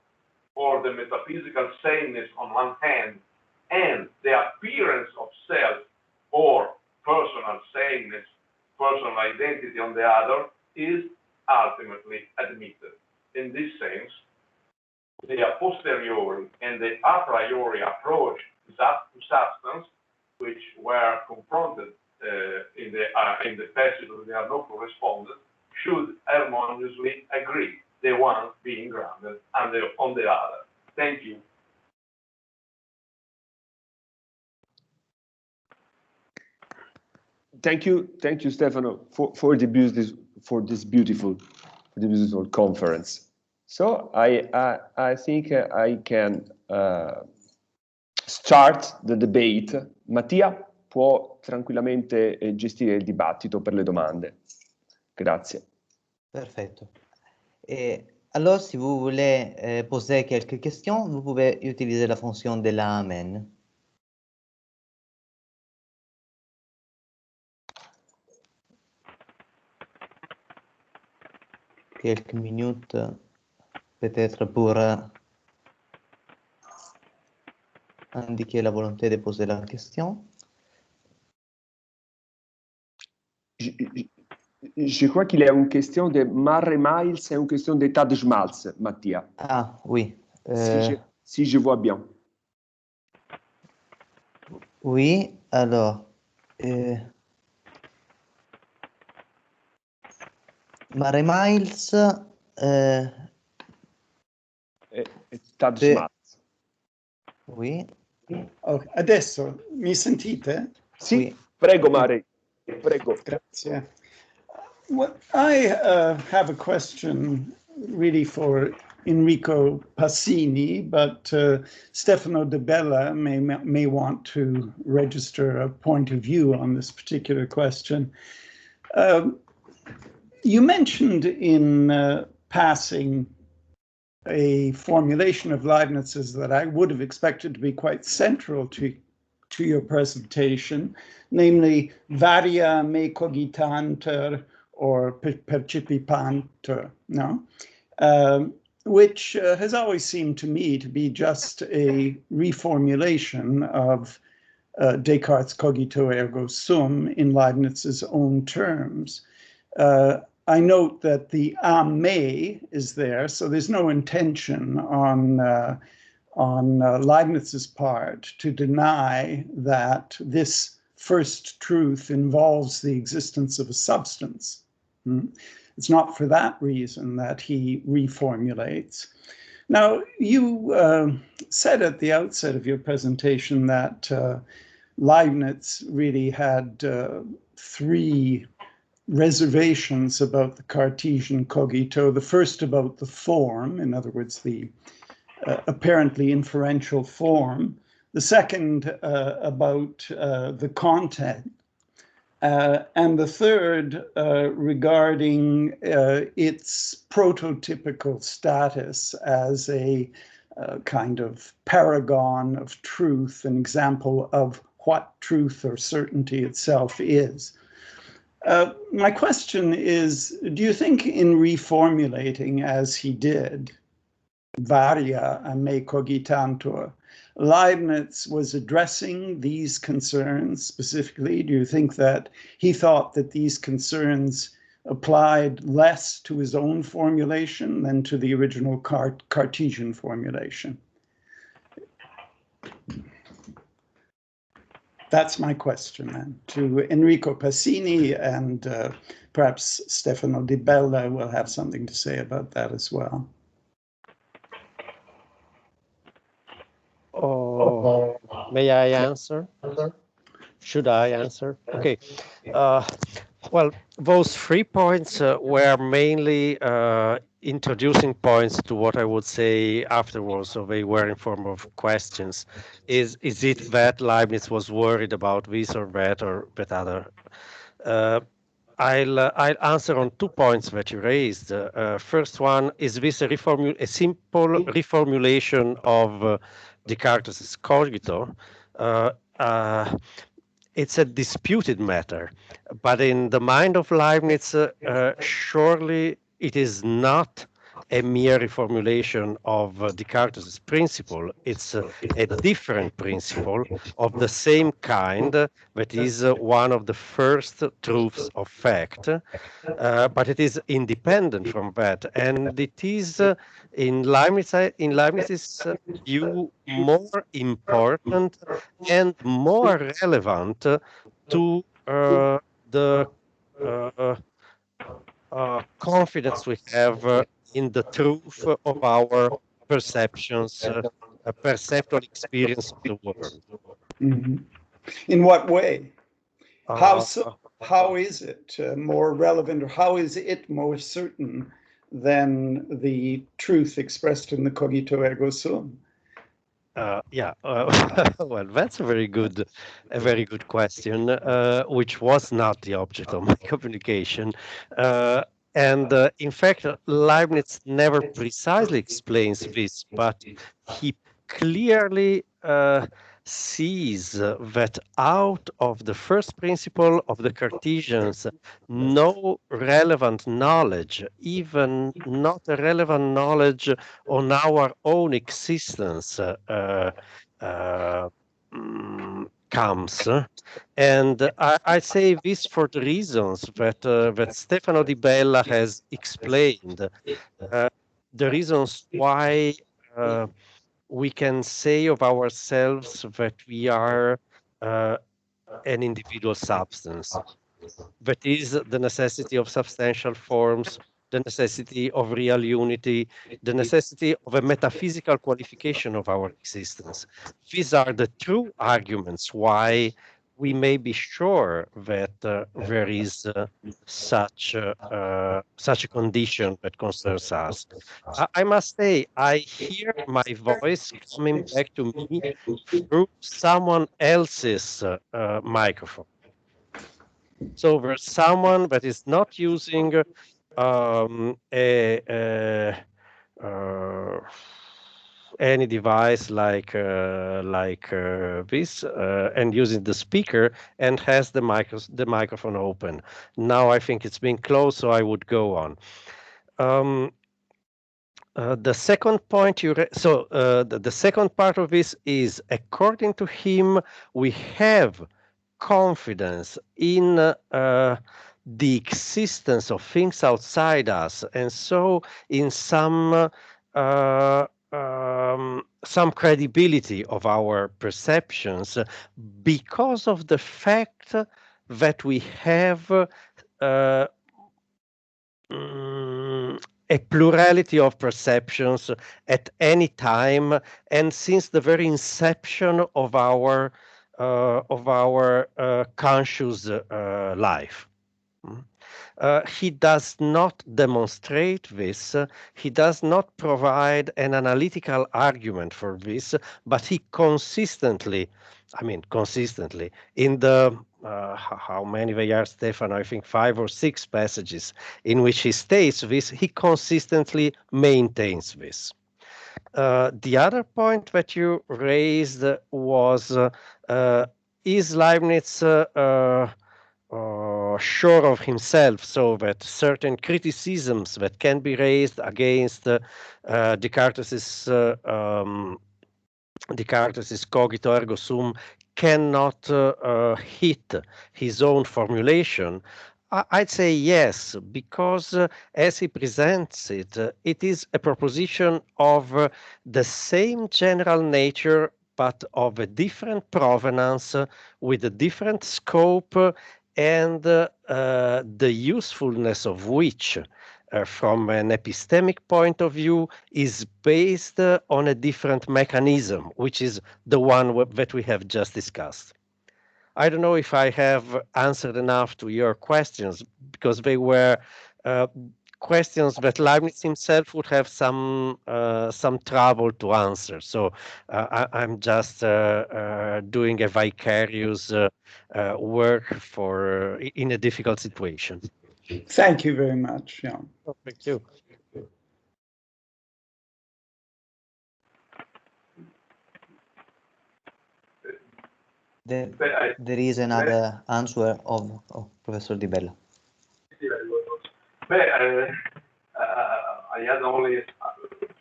or the metaphysical sameness on one hand and the appearance of self or personal sameness, personal identity on the other is ultimately admitted. In this sense, the a posteriori and the a priori approach to substance, which were confronted in the passage of the Arnaud correspondence, should harmoniously agree, the one being grounded on the other. Thank you. Thank you, Stefano, for this beautiful conference. So I think I can start the debate. Mattia può tranquillamente gestire il dibattito per le domande. Grazie. Perfetto. Alors, si vous voulez poser quelques questions, vous pouvez utiliser la fonction de la amen. Quelques minutes, peut-être pour indiquer la volonté de poser la question. Je crois qu'il y a une question de Mare Miles et une question d'état de Schmalz, Mattia. Ah, oui. Si je vois bien. Oui, alors. Mare Miles. État de Schmalz. Oui. Oh, adesso mi sentite? Sì, Oui. Prego Mare, prego. Grazie. Well, I have a question really for Enrico Passini, but Stefano De Bella may want to register a point of view on this particular question. You mentioned in passing a formulation of Leibniz's that I would have expected to be quite central to your presentation, namely varia me cogitanter or percipipanter, no? Which has always seemed to me to be just a reformulation of Descartes' cogito ergo sum in Leibniz's own terms. I note that the me is there, so there's no intention on Leibniz's part to deny that this first truth involves the existence of a substance. It's not for that reason that he reformulates. Now, you said at the outset of your presentation that Leibniz really had three reservations about the Cartesian cogito. The first about the form, in other words, the apparently inferential form. The second about the content. And the third regarding its prototypical status as a kind of paragon of truth, an example of what truth or certainty itself is. My question is, do you think in reformulating as he did, varia a me cogitantur, Leibniz was addressing these concerns specifically? Do you think that he thought that these concerns applied less to his own formulation than to the original Cartesian formulation? That's my question then to Enrico Passini, and perhaps Stefano Di Bella will have something to say about that as well. Oh, may I answer? Should I answer? Okay. Well, those 3 points were mainly introducing points to what I would say afterwards, so they were in form of questions. Is it that Leibniz was worried about this or that other? I'll answer on 2 points that you raised. First one, is this a simple reformulation of Descartes' cogito? It's a disputed matter, but in the mind of Leibniz, surely it is not a mere reformulation of Descartes' principle. It's a different principle of the same kind that is one of the first truths of fact, but it is independent from that, and it is in Leibniz's view more important and more relevant to the confidence we have in the truth of our perceptions, perceptual experience of the world. Mm-hmm. In what way? How is it more relevant, or how is it more certain than the truth expressed in the cogito ergo sum? Well, that's a very good question, which was not the object of my communication. In fact, Leibniz never precisely explains this, but he clearly sees that out of the first principle of the Cartesians, no relevant knowledge, even not a relevant knowledge on our own existence, comes. And I say this for the reasons that Stefano Di Bella has explained. The reasons why we can say of ourselves that we are an individual substance. That is the necessity of substantial forms, the necessity of real unity, the necessity of a metaphysical qualification of our existence. These are the true arguments why we may be sure that there is such a condition that concerns us. I must say, I hear my voice coming back to me through someone else's microphone. So there's someone that is not using any device like this and using the speaker and has the microphone open. Now I think it's been closed, so I would go on. The second point the second part of this is, according to him, we have confidence in the existence of things outside us, and so in some credibility of our perceptions, because of the fact that we have a plurality of perceptions at any time, and since the very inception of our conscious life. He does not demonstrate this, he does not provide an analytical argument for this, but he consistently, in the how many they are, Stefano? I think 5 or 6 passages in which he states this, he consistently maintains this. The other point that you raised was, is Leibniz sure of himself, so that certain criticisms that can be raised against Descartes' cogito ergo sum cannot hit his own formulation? I'd say yes, because as he presents it, it is a proposition of the same general nature, but of a different provenance, with a different scope, and the usefulness of which, from an epistemic point of view, is based on a different mechanism, which is the one that we have just discussed. I don't know if I have answered enough to your questions, because they were questions that Leibniz himself would have some trouble to answer. So I'm just doing a vicarious work for in a difficult situation. Thank you very much. Yeah. Oh, thank you. There is another answer of Professor Di Bella. I had only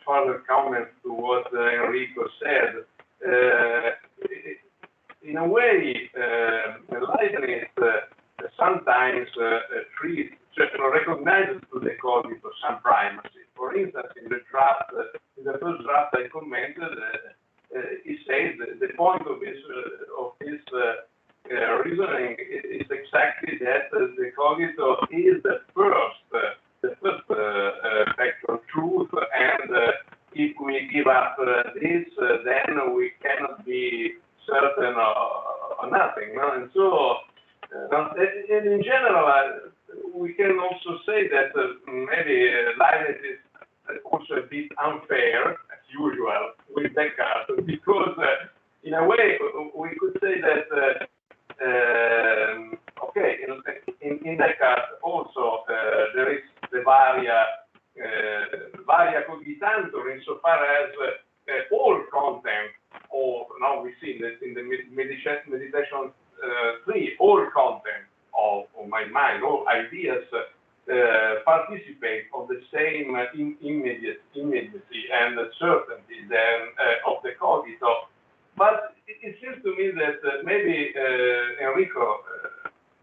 further comments to what Enrico said. In a way, Leibniz sometimes recognizes to the cogito some primacy. For instance, in the first draft I commented, he says the point of his reasoning is exactly that the cogito is the first factual truth, and if we give up this, then we cannot be certain of nothing. No? And so, and in general, we can also say that maybe Leibniz is also a bit unfair, as usual, with Descartes, because in a way we could say that okay, in Descartes also there is the varia cogitantur, insofar as all content, or now we see that in the meditation 3, all content of my mind, all ideas participate of the same immediacy and certainty of the cogito. But it seems to me that maybe Enrico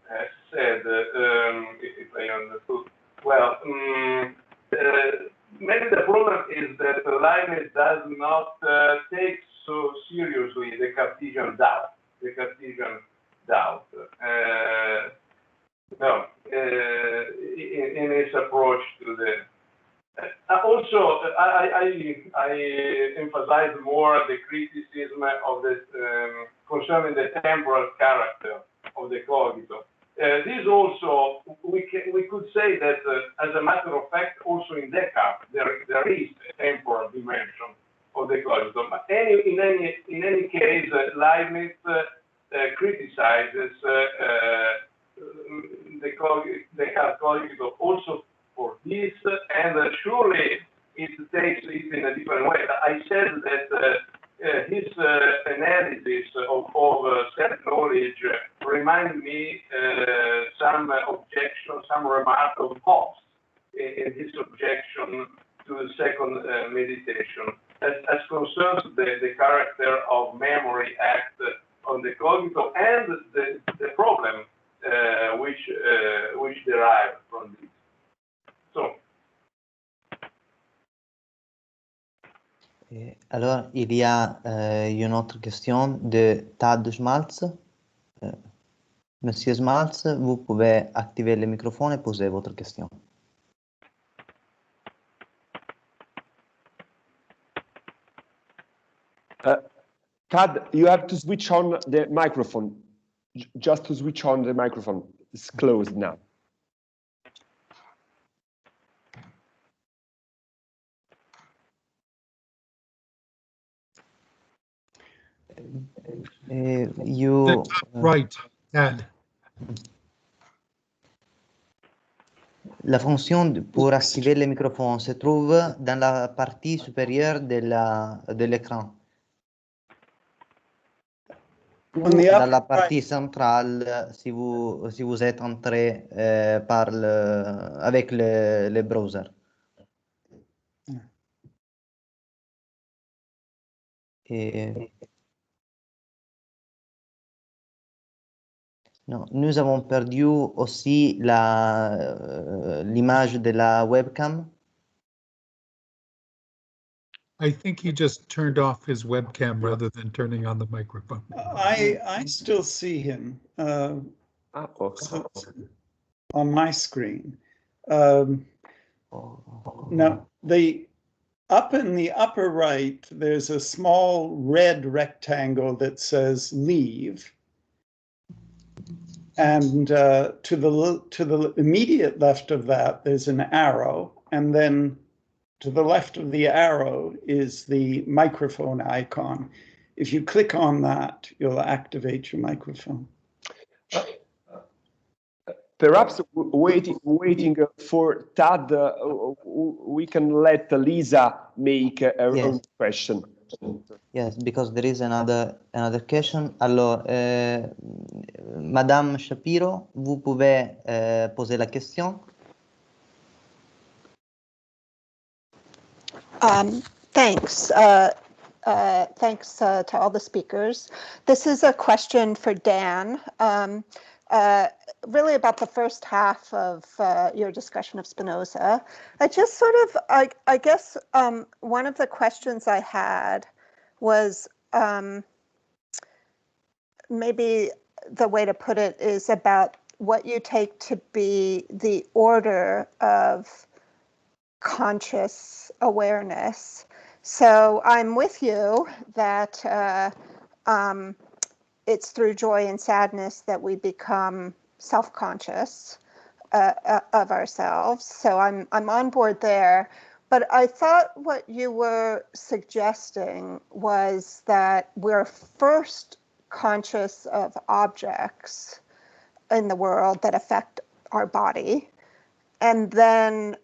has said, if I understood well, maybe the problem is that Leibniz does not take so seriously the Cartesian doubt. In his approach to the. Also, I emphasize more the criticism of the concerning the temporal character of the cogito. This also, we could say that, as a matter of fact, also in Descartes there is a temporal dimension of the cogito. But in any case, Leibniz criticizes the cogito also for this, and surely it takes it in a different way. I said that his analysis of self-knowledge reminds me some remark of Hobbes in his objection to the second meditation, as concerns the character of memory act on the cogito and the problem which derive from this. So. Alors, il y a une autre question de Tad Schmalz. Monsieur Schmalz, vous pouvez activer le microphone et poser votre question. Tad, you have to switch on the microphone. Just to switch on the microphone. It's closed now. Right, Tad. La fonction pour activer le microphone se trouve dans la partie supérieure de l'écran. Dans la partie centrale, si vous êtes entré avec le browser. Non, nous avons perdu aussi l'image de la webcam. I think he just turned off his webcam rather than turning on the microphone. I still see him on my screen. Now, up in the upper right, there's a small red rectangle that says leave. And to the immediate left of that, there's an arrow, and then to the left of the arrow is the microphone icon. If you click on that, you'll activate your microphone. Perhaps waiting for Tad, we can let Lisa make her own question. Yes, because there is another question. Alors, Madame Shapiro, vous pouvez poser la question. Thanks. Thanks to all the speakers. This is a question for Dan, really about the first half of your discussion of Spinoza. I just sort of, I guess one of the questions I had was maybe the way to put it is about what you take to be the order of conscious awareness. So I'm with you that it's through joy and sadness that we become self-conscious of ourselves. So I'm on board there. But I thought what you were suggesting was that we're first conscious of objects in the world that affect our body, and then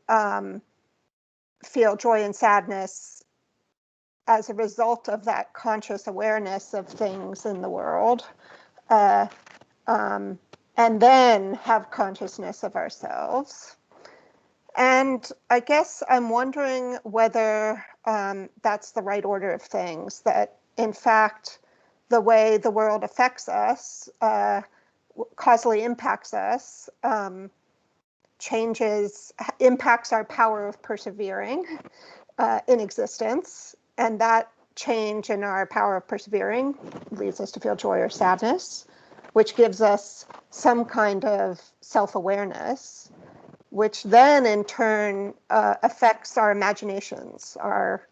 feel joy and sadness as a result of that conscious awareness of things in the world, and then have consciousness of ourselves. And I guess I'm wondering whether that's the right order of things, that in fact, the way the world affects us, causally impacts us, impacts our power of persevering in existence. And that change in our power of persevering leads us to feel joy or sadness, which gives us some kind of self-awareness, which then in turn affects our imaginations, our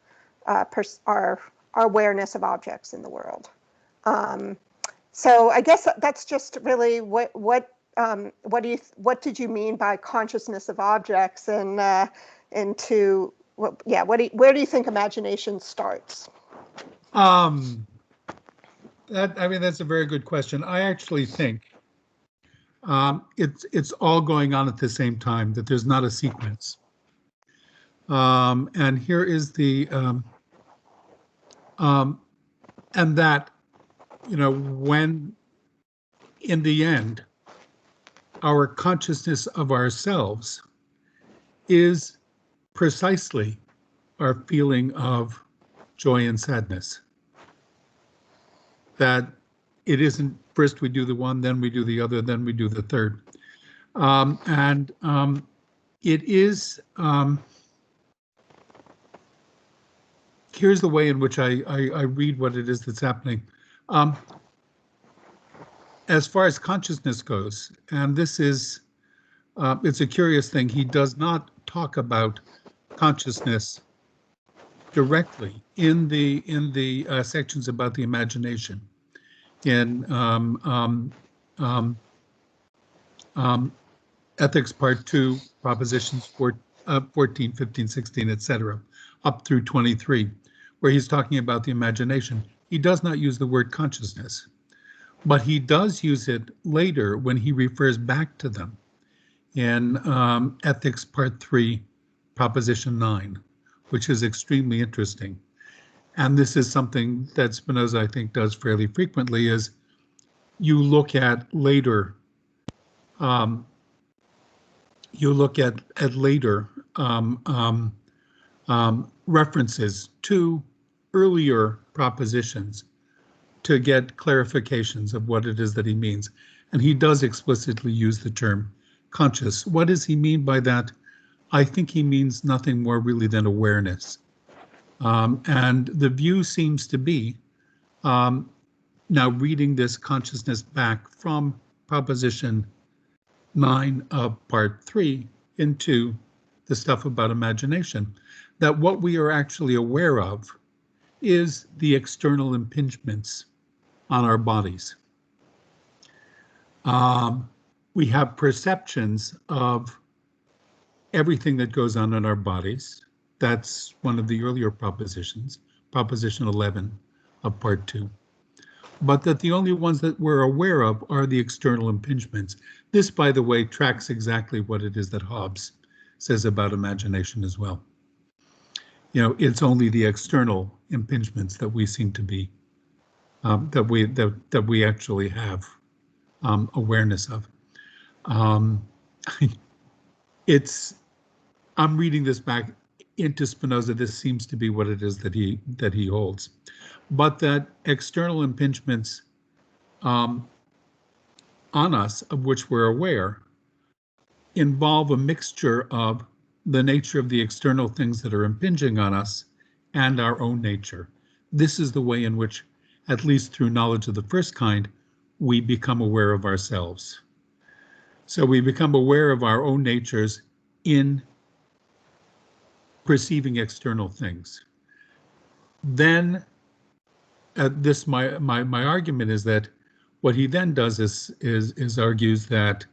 awareness of objects in the world. So I guess that's just really what did you mean by consciousness of objects, and where do you think imagination starts? That's a very good question. I actually think it's all going on at the same time, that there's not a sequence. And here is the and that, when in the end our consciousness of ourselves is precisely our feeling of joy and sadness. That it isn't first we do the one, then we do the other, then we do the third. It is, here's the way in which I read what it is that's happening. As far as consciousness goes, and this is, it's a curious thing, he does not talk about consciousness directly in the sections about the imagination. In Ethics Part 2, Propositions 14, 15, 16, etc., up through 23, where he's talking about the imagination. He does not use the word consciousness, but he does use it later when he refers back to them in Ethics Part 3, Proposition 9, which is extremely interesting. And this is something that Spinoza, I think, does fairly frequently, is you look at later, references to earlier propositions to get clarifications of what it is that he means. And he does explicitly use the term conscious. What does he mean by that? I think he means nothing more really than awareness. And the view seems to be, now reading this consciousness back from Proposition 9 of Part 3 into the stuff about imagination, that what we are actually aware of is the external impingements on our bodies. We have perceptions of everything that goes on in our bodies. That's one of the earlier propositions, Proposition 11 of Part 2. But that the only ones that we're aware of are the external impingements. This, by the way, tracks exactly what it is that Hobbes says about imagination as well. You know, it's only the external impingements that we seem to be, that we actually have awareness of. I'm reading this back into Spinoza. This seems to be what it is that he holds, but that external impingements on us, of which we're aware, involve a mixture of the nature of the external things that are impinging on us and our own nature. This is the way in which, at least through knowledge of the first kind, we become aware of ourselves. So we become aware of our own natures in perceiving external things. Then my argument is that what he then does is argues that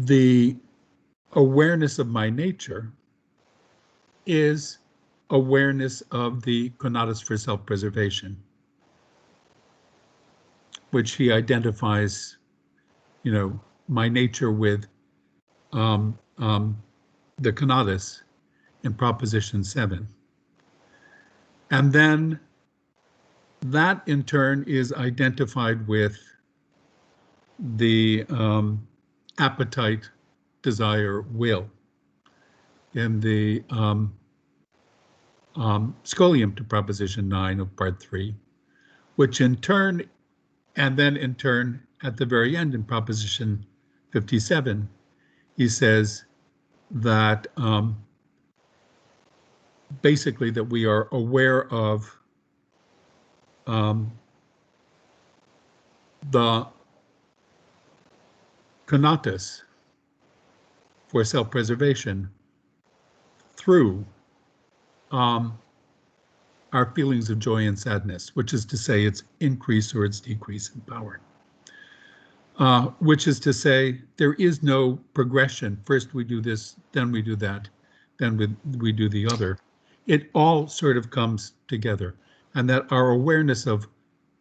the awareness of my nature is awareness of the conatus for self-preservation, which he identifies, you know, my nature with the conatus in Proposition 7. And then that in turn is identified with the appetite, desire, will in the scholium to Proposition 9 of Part 3, which in turn, and then in turn at the very end in Proposition 57, he says that basically that we are aware of the conatus for self-preservation through our feelings of joy and sadness, which is to say its increase or its decrease in power. Which is to say there is no progression. First we do this, then we do that, then we do the other. It all sort of comes together, and that our awareness of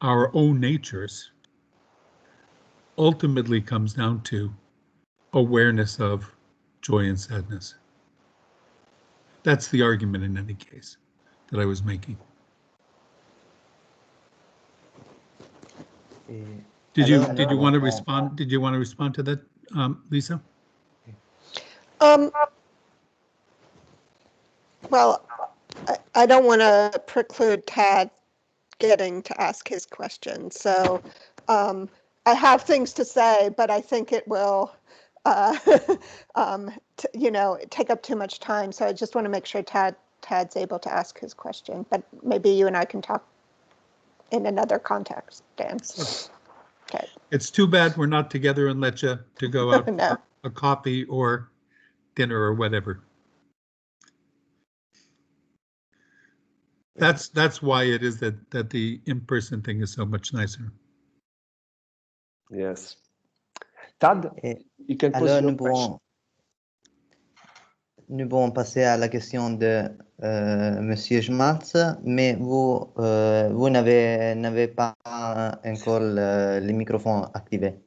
our own natures ultimately comes down to awareness of joy and sadness. That's the argument in any case that I was making. Did you want to respond? Did you want to respond to that, Lisa? Well, I don't want to preclude Tad getting to ask his question. So I have things to say, but I think it will, you know, take up too much time. So I just want to make sure Tad's able to ask his question. But maybe you and I can talk in another context, Dan. Okay. It's too bad we're not together and let you to go out No. for a coffee or dinner or whatever. That's why it is that the in-person thing is so much nicer. Yes. Tad, you can pose your question. Nous pouvons passer à la question de Monsieur Schmaltz, mais vous n'avez pas encore le microphone activé.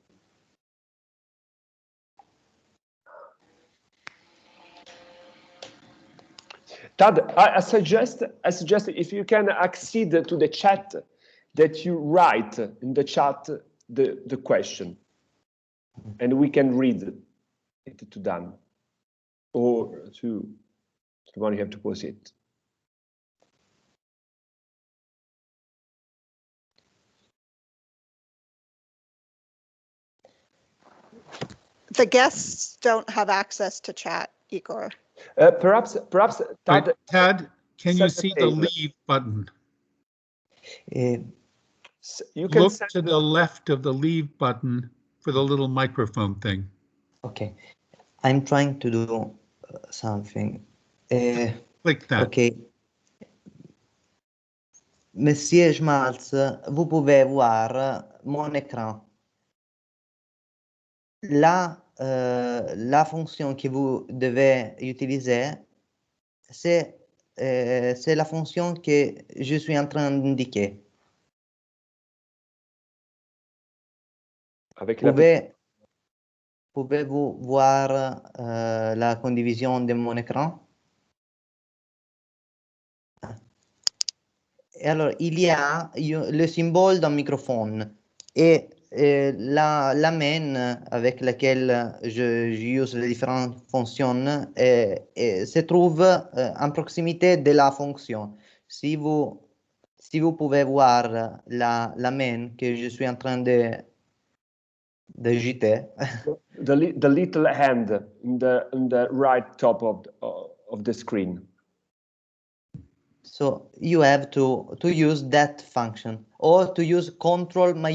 Tad, I suggest if you can accede to the chat, that you write in the chat the question, and we can read it to Dan, or to the one you have to pose it. The guests don't have access to chat, Igor. Perhaps Tad. Right. Tad, can you see the leave button? You can look to the left of the leave button for the little microphone thing. Okay, I'm trying to do something. Click that. Okay. Monsieur Schmalz, vous pouvez voir mon écran. La fonction que vous devez utiliser, c'est la fonction que je suis en train d'indiquer. Pouvez-vous voir la condivision de mon écran? Et alors, il y a le symbole d'un microphone et la main avec laquelle j'use les différentes fonctions se trouve en proximité de la fonction. Si vous pouvez voir la main que je suis en train d'agiter. The little hand in the right top of the screen. So you have to use that function or to use Control μ.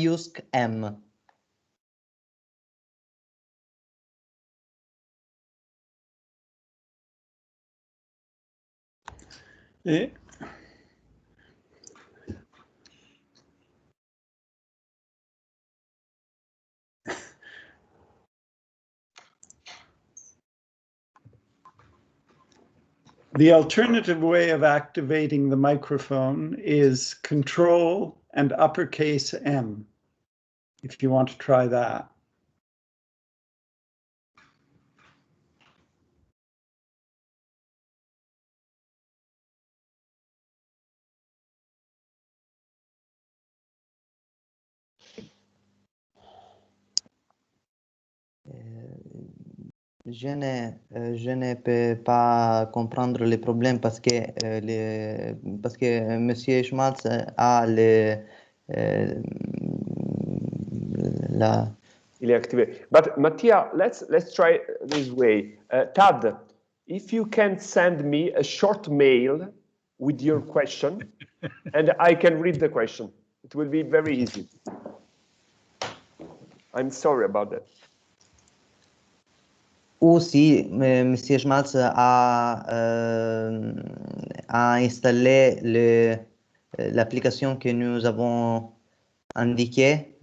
The alternative way of activating the microphone is Control and uppercase M, if you want to try that. Je ne peux pas comprendre les problèmes parce que Monsieur Schmalz a Il est activé. But Mattia, let's try this way. Tad, if you can send me a short mail with your question, and I can read the question. It will be very easy. I'm sorry about that. Ou si Monsieur Schmalz a installé l'application que nous avons indiquée,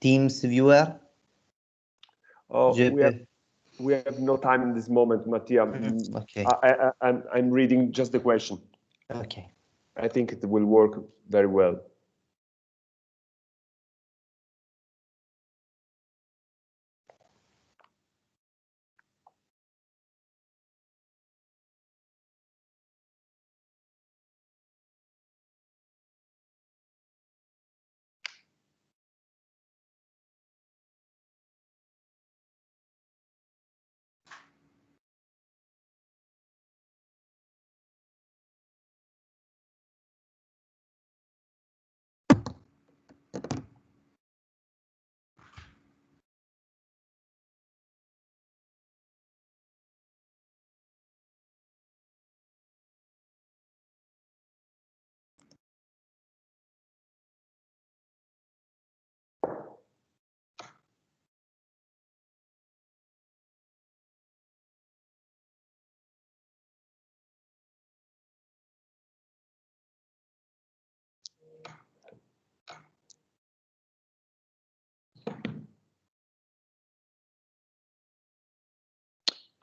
Teams Viewer. Oh, we have no time in this moment, Mattia. Okay. I'm reading just the question. Okay. I think it will work very well.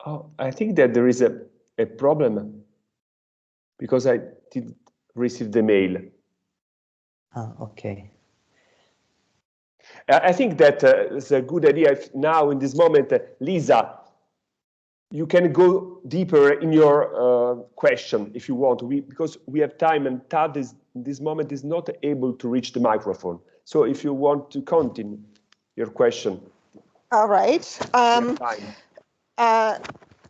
Oh, I think that there is a problem because I did receive the mail. Ah, okay. I think that it's a good idea if now in this moment, Lisa, you can go deeper in your question if you want to, because we have time and Tad is in this moment is not able to reach the microphone. So if you want to continue your question. All right.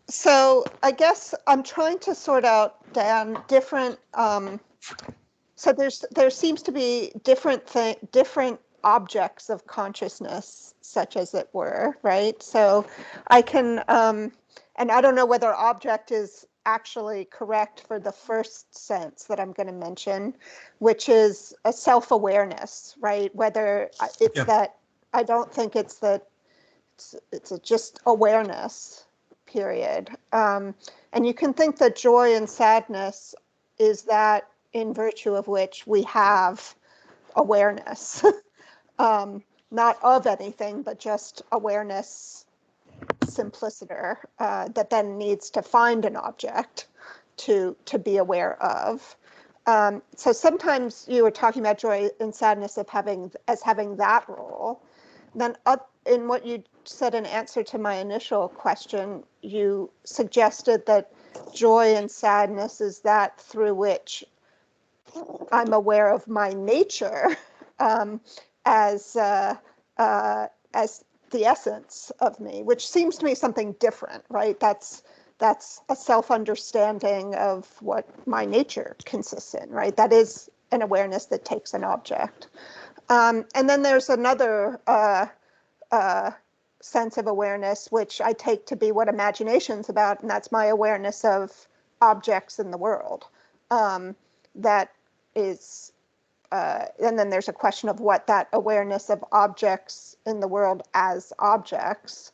So I guess I'm trying to sort out, Dan, different, so there seems to be different objects of consciousness, such as it were, right? So I can, and I don't know whether object is actually correct for the first sense that I'm going to mention, which is a self-awareness, right? Whether it's that, I don't think it's that it's just awareness, period. And you can think that joy and sadness is that in virtue of which we have awareness, not of anything, but just awareness simpliciter, that then needs to find an object to be aware of. So sometimes you were talking about joy and sadness as having that role. Then in what you said in answer to my initial question, you suggested that joy and sadness is that through which I'm aware of my nature as the essence of me, which seems to me something different, right? That's a self-understanding of what my nature consists in, right? That is an awareness that takes an object. And then there's another sense of awareness, which I take to be what imagination's about, and that's my awareness of objects in the world. That is, and then there's a question of what that awareness of objects in the world as objects,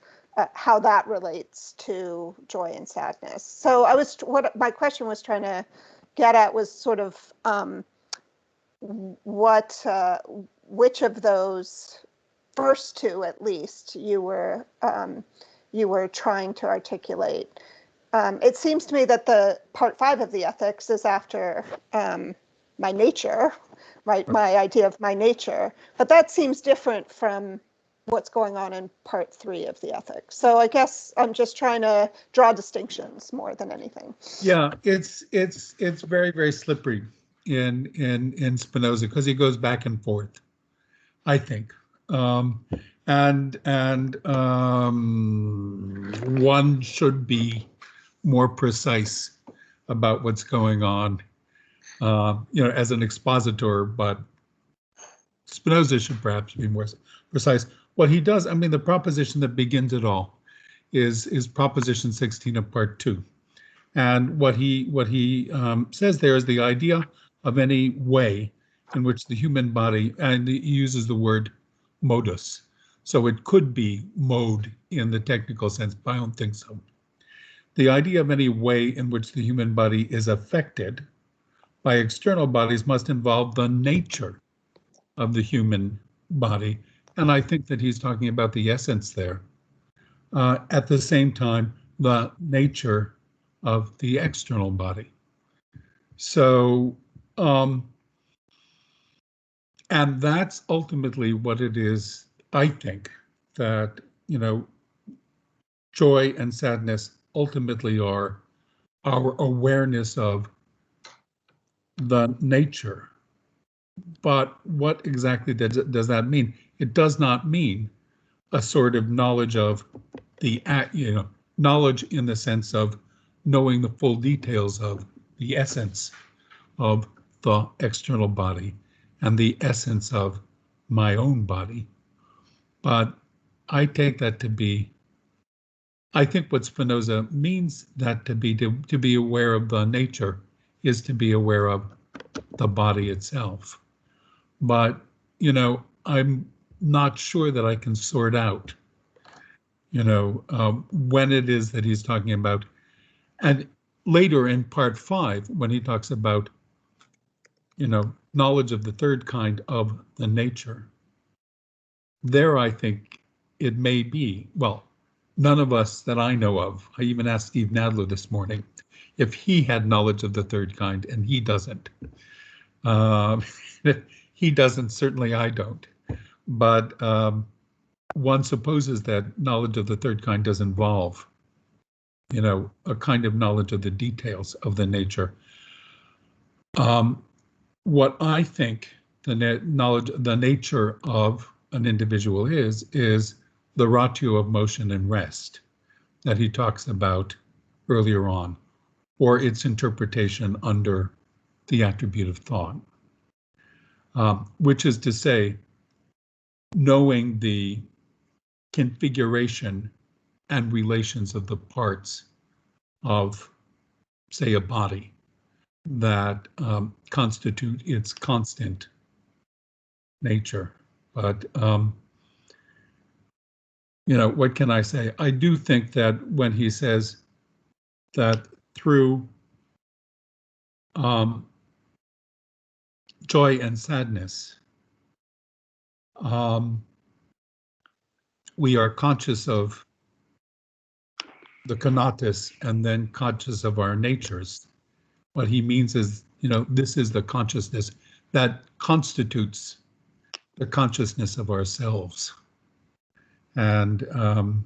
how that relates to joy and sadness. So what my question was trying to get at was sort of which of those first two, at least, you were trying to articulate. It seems to me that the part 5 of the ethics is after my nature, right? My idea of my nature, but that seems different from what's going on in part 3 of the ethics. So I guess I'm just trying to draw distinctions more than anything. Yeah, it's very, very slippery in Spinoza, because he goes back and forth, I think. And one should be more precise about what's going on, as an expositor, but Spinoza should perhaps be more precise. What he does, I mean, the proposition that begins it all is proposition 16 of part 2. And what he says there is the idea of any way in which the human body, and he uses the word modus. So it could be mode in the technical sense, but I don't think so. The idea of any way in which the human body is affected by external bodies must involve the nature of the human body. And I think that he's talking about the essence there. At the same time, the nature of the external body. So, and that's ultimately what it is, I think, that, joy and sadness ultimately are our awareness of the nature. But what exactly does that mean? It does not mean a sort of knowledge of the, knowledge in the sense of knowing the full details of the essence of the external body and the essence of my own body. But I take that to be, I think what Spinoza means that to be aware of the nature is to be aware of the body itself. But, I'm not sure that I can sort out, when it is that he's talking about. And later in part 5, when he talks about, knowledge of the third kind of the nature, there I think it may be, well, none of us that I know of, I even asked Steve Nadler this morning if he had knowledge of the third kind, and he doesn't. He doesn't, certainly I don't. But one supposes that knowledge of the third kind does involve, a kind of knowledge of the details of the nature. What I think the nature of an individual is the ratio of motion and rest that he talks about earlier on, or its interpretation under the attribute of thought, which is to say, knowing the configuration and relations of the parts of, say, a body that constitute its constant nature. But, what can I say? I do think that when he says that through joy and sadness, we are conscious of the conatus and then conscious of our natures. What he means is, this is the consciousness that constitutes the consciousness of ourselves. And I'm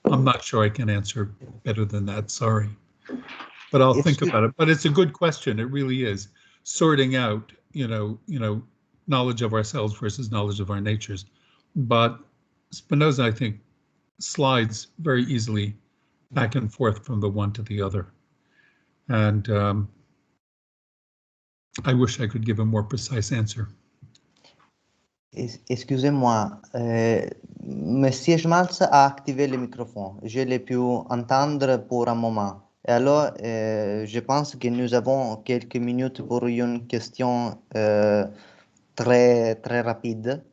not sure I can answer better than that, sorry. But I'll think about it. But it's a good question, it really is. Sorting out, knowledge of ourselves versus knowledge of our natures. But Spinoza, I think, slides very easily back and forth from the one to the other. And I wish I could give a more precise answer. Excusez-moi, Monsieur Schmalz a activé le microphone. Je l'ai pu entendre pour un moment. Et alors, je pense que nous avons quelques minutes pour une question très rapide.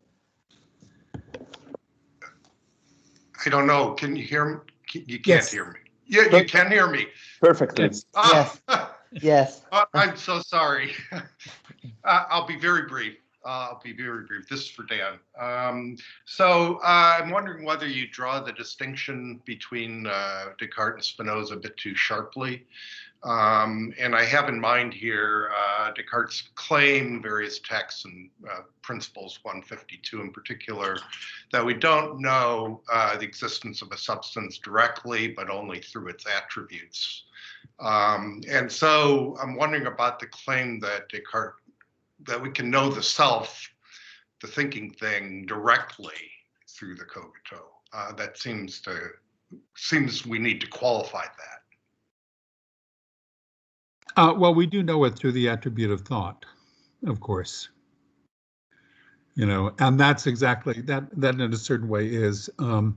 I don't know. Can you hear me? You can't Yes. hear me. Yeah, you can hear me. Perfectly. Yes. Yes. I'm so sorry. I'll be very brief. This is for Dan. So I'm wondering whether you draw the distinction between Descartes and Spinoza a bit too sharply. And I have in mind here Descartes' claim, various texts and principles 152 in particular, that we don't know the existence of a substance directly, but only through its attributes. And so I'm wondering about the claim that Descartes, that we can know the self, the thinking thing, directly through the cogito. That seems we need to qualify that. Well, we do know it through the attribute of thought, of course. And that's exactly that in a certain way is. But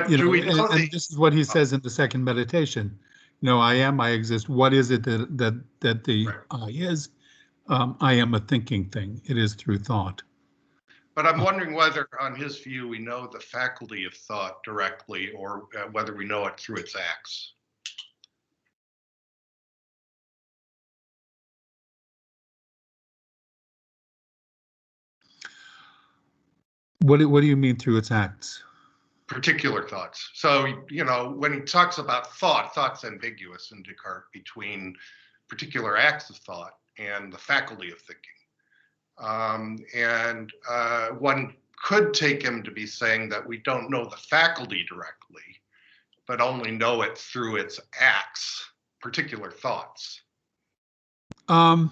do we know and this is what he says in the second meditation. I am, I exist. What is it that the I is? I am a thinking thing. It is through thought. But I'm wondering whether, on his view, we know the faculty of thought directly, or whether we know it through its acts. What do you mean through its acts? Particular thoughts. So, when he talks about thought's ambiguous in Descartes between particular acts of thought and the faculty of thinking. And one could take him to be saying that we don't know the faculty directly, but only know it through its acts, particular thoughts. And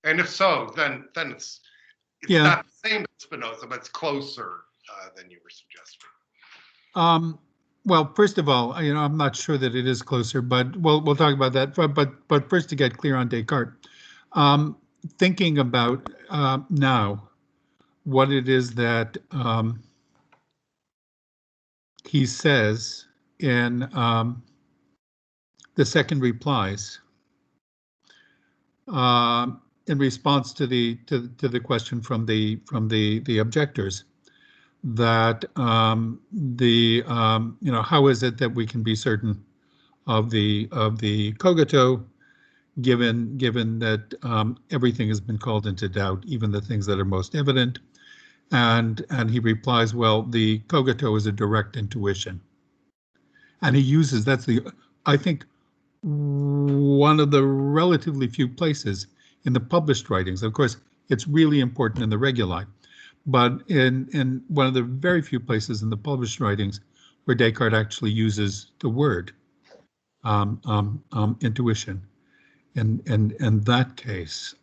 if so, then it's not the same as Spinoza, but it's closer than you were suggesting. Well, first of all, I'm not sure that it is closer, but we'll talk about that. But first, to get clear on Descartes, thinking about now what it is that he says in the second replies in response to the question from the objectors, that how is it that we can be certain of the cogito, given that everything has been called into doubt, even the things that are most evident. And he replies, well, the cogito is a direct intuition. And he uses, I think, one of the relatively few places in the published writings. Of course, it's really important in the reguli, but in one of the very few places in the published writings where Descartes actually uses the word intuition in that case.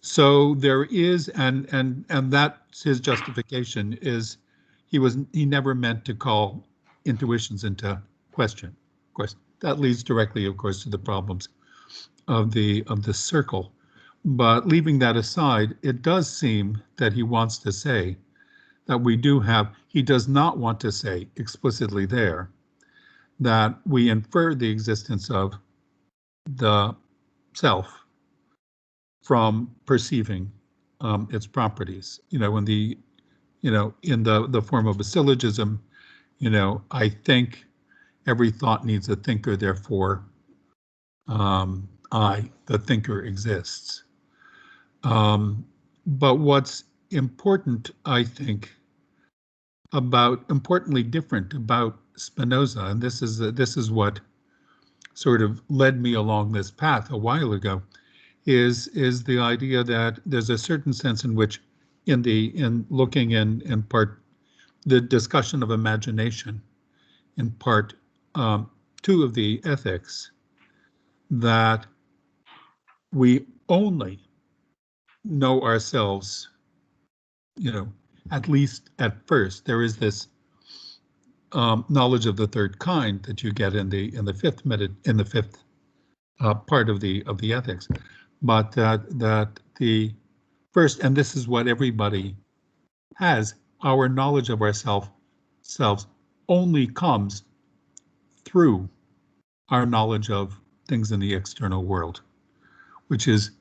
So there is, and that's his justification, is he never meant to call intuitions into question. Of course, that leads directly, of course, to the problems of the circle. But leaving that aside, it does seem that he wants to say that he does not want to say explicitly there that we infer the existence of the self from perceiving its properties. In the form of a syllogism, I think, every thought needs a thinker, therefore I, the thinker, exists. But what's important, I think, importantly different about Spinoza, and this is what sort of led me along this path a while ago, is the idea that there's a certain sense in which, in looking in part the discussion of imagination, in part 2 of the ethics, that we only know ourselves, at least at first. There is this knowledge of the third kind that you get in the fifth part of the ethics, but that the first, and this is what everybody has, our knowledge of ourselves only comes through our knowledge of things in the external world, which is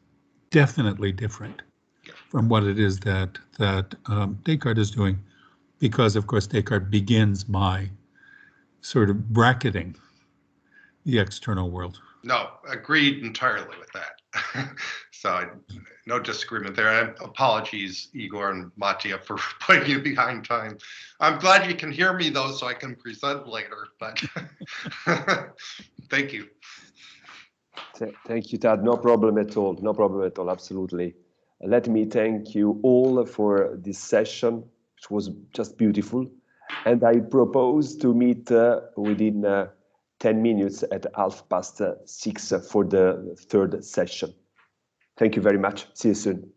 definitely different from what it is that Descartes is doing, because of course Descartes begins by sort of bracketing the external world. No, agreed entirely with that. So no disagreement there. Apologies, Igor and Mattia, for putting you behind time. I'm glad you can hear me though, so I can present later, but thank you. Thank you, Tad. No problem at all. No problem at all. Absolutely. Let me thank you all for this session, which was just beautiful. And I propose to meet within 10 minutes at 6:30 for the third session. Thank you very much. See you soon.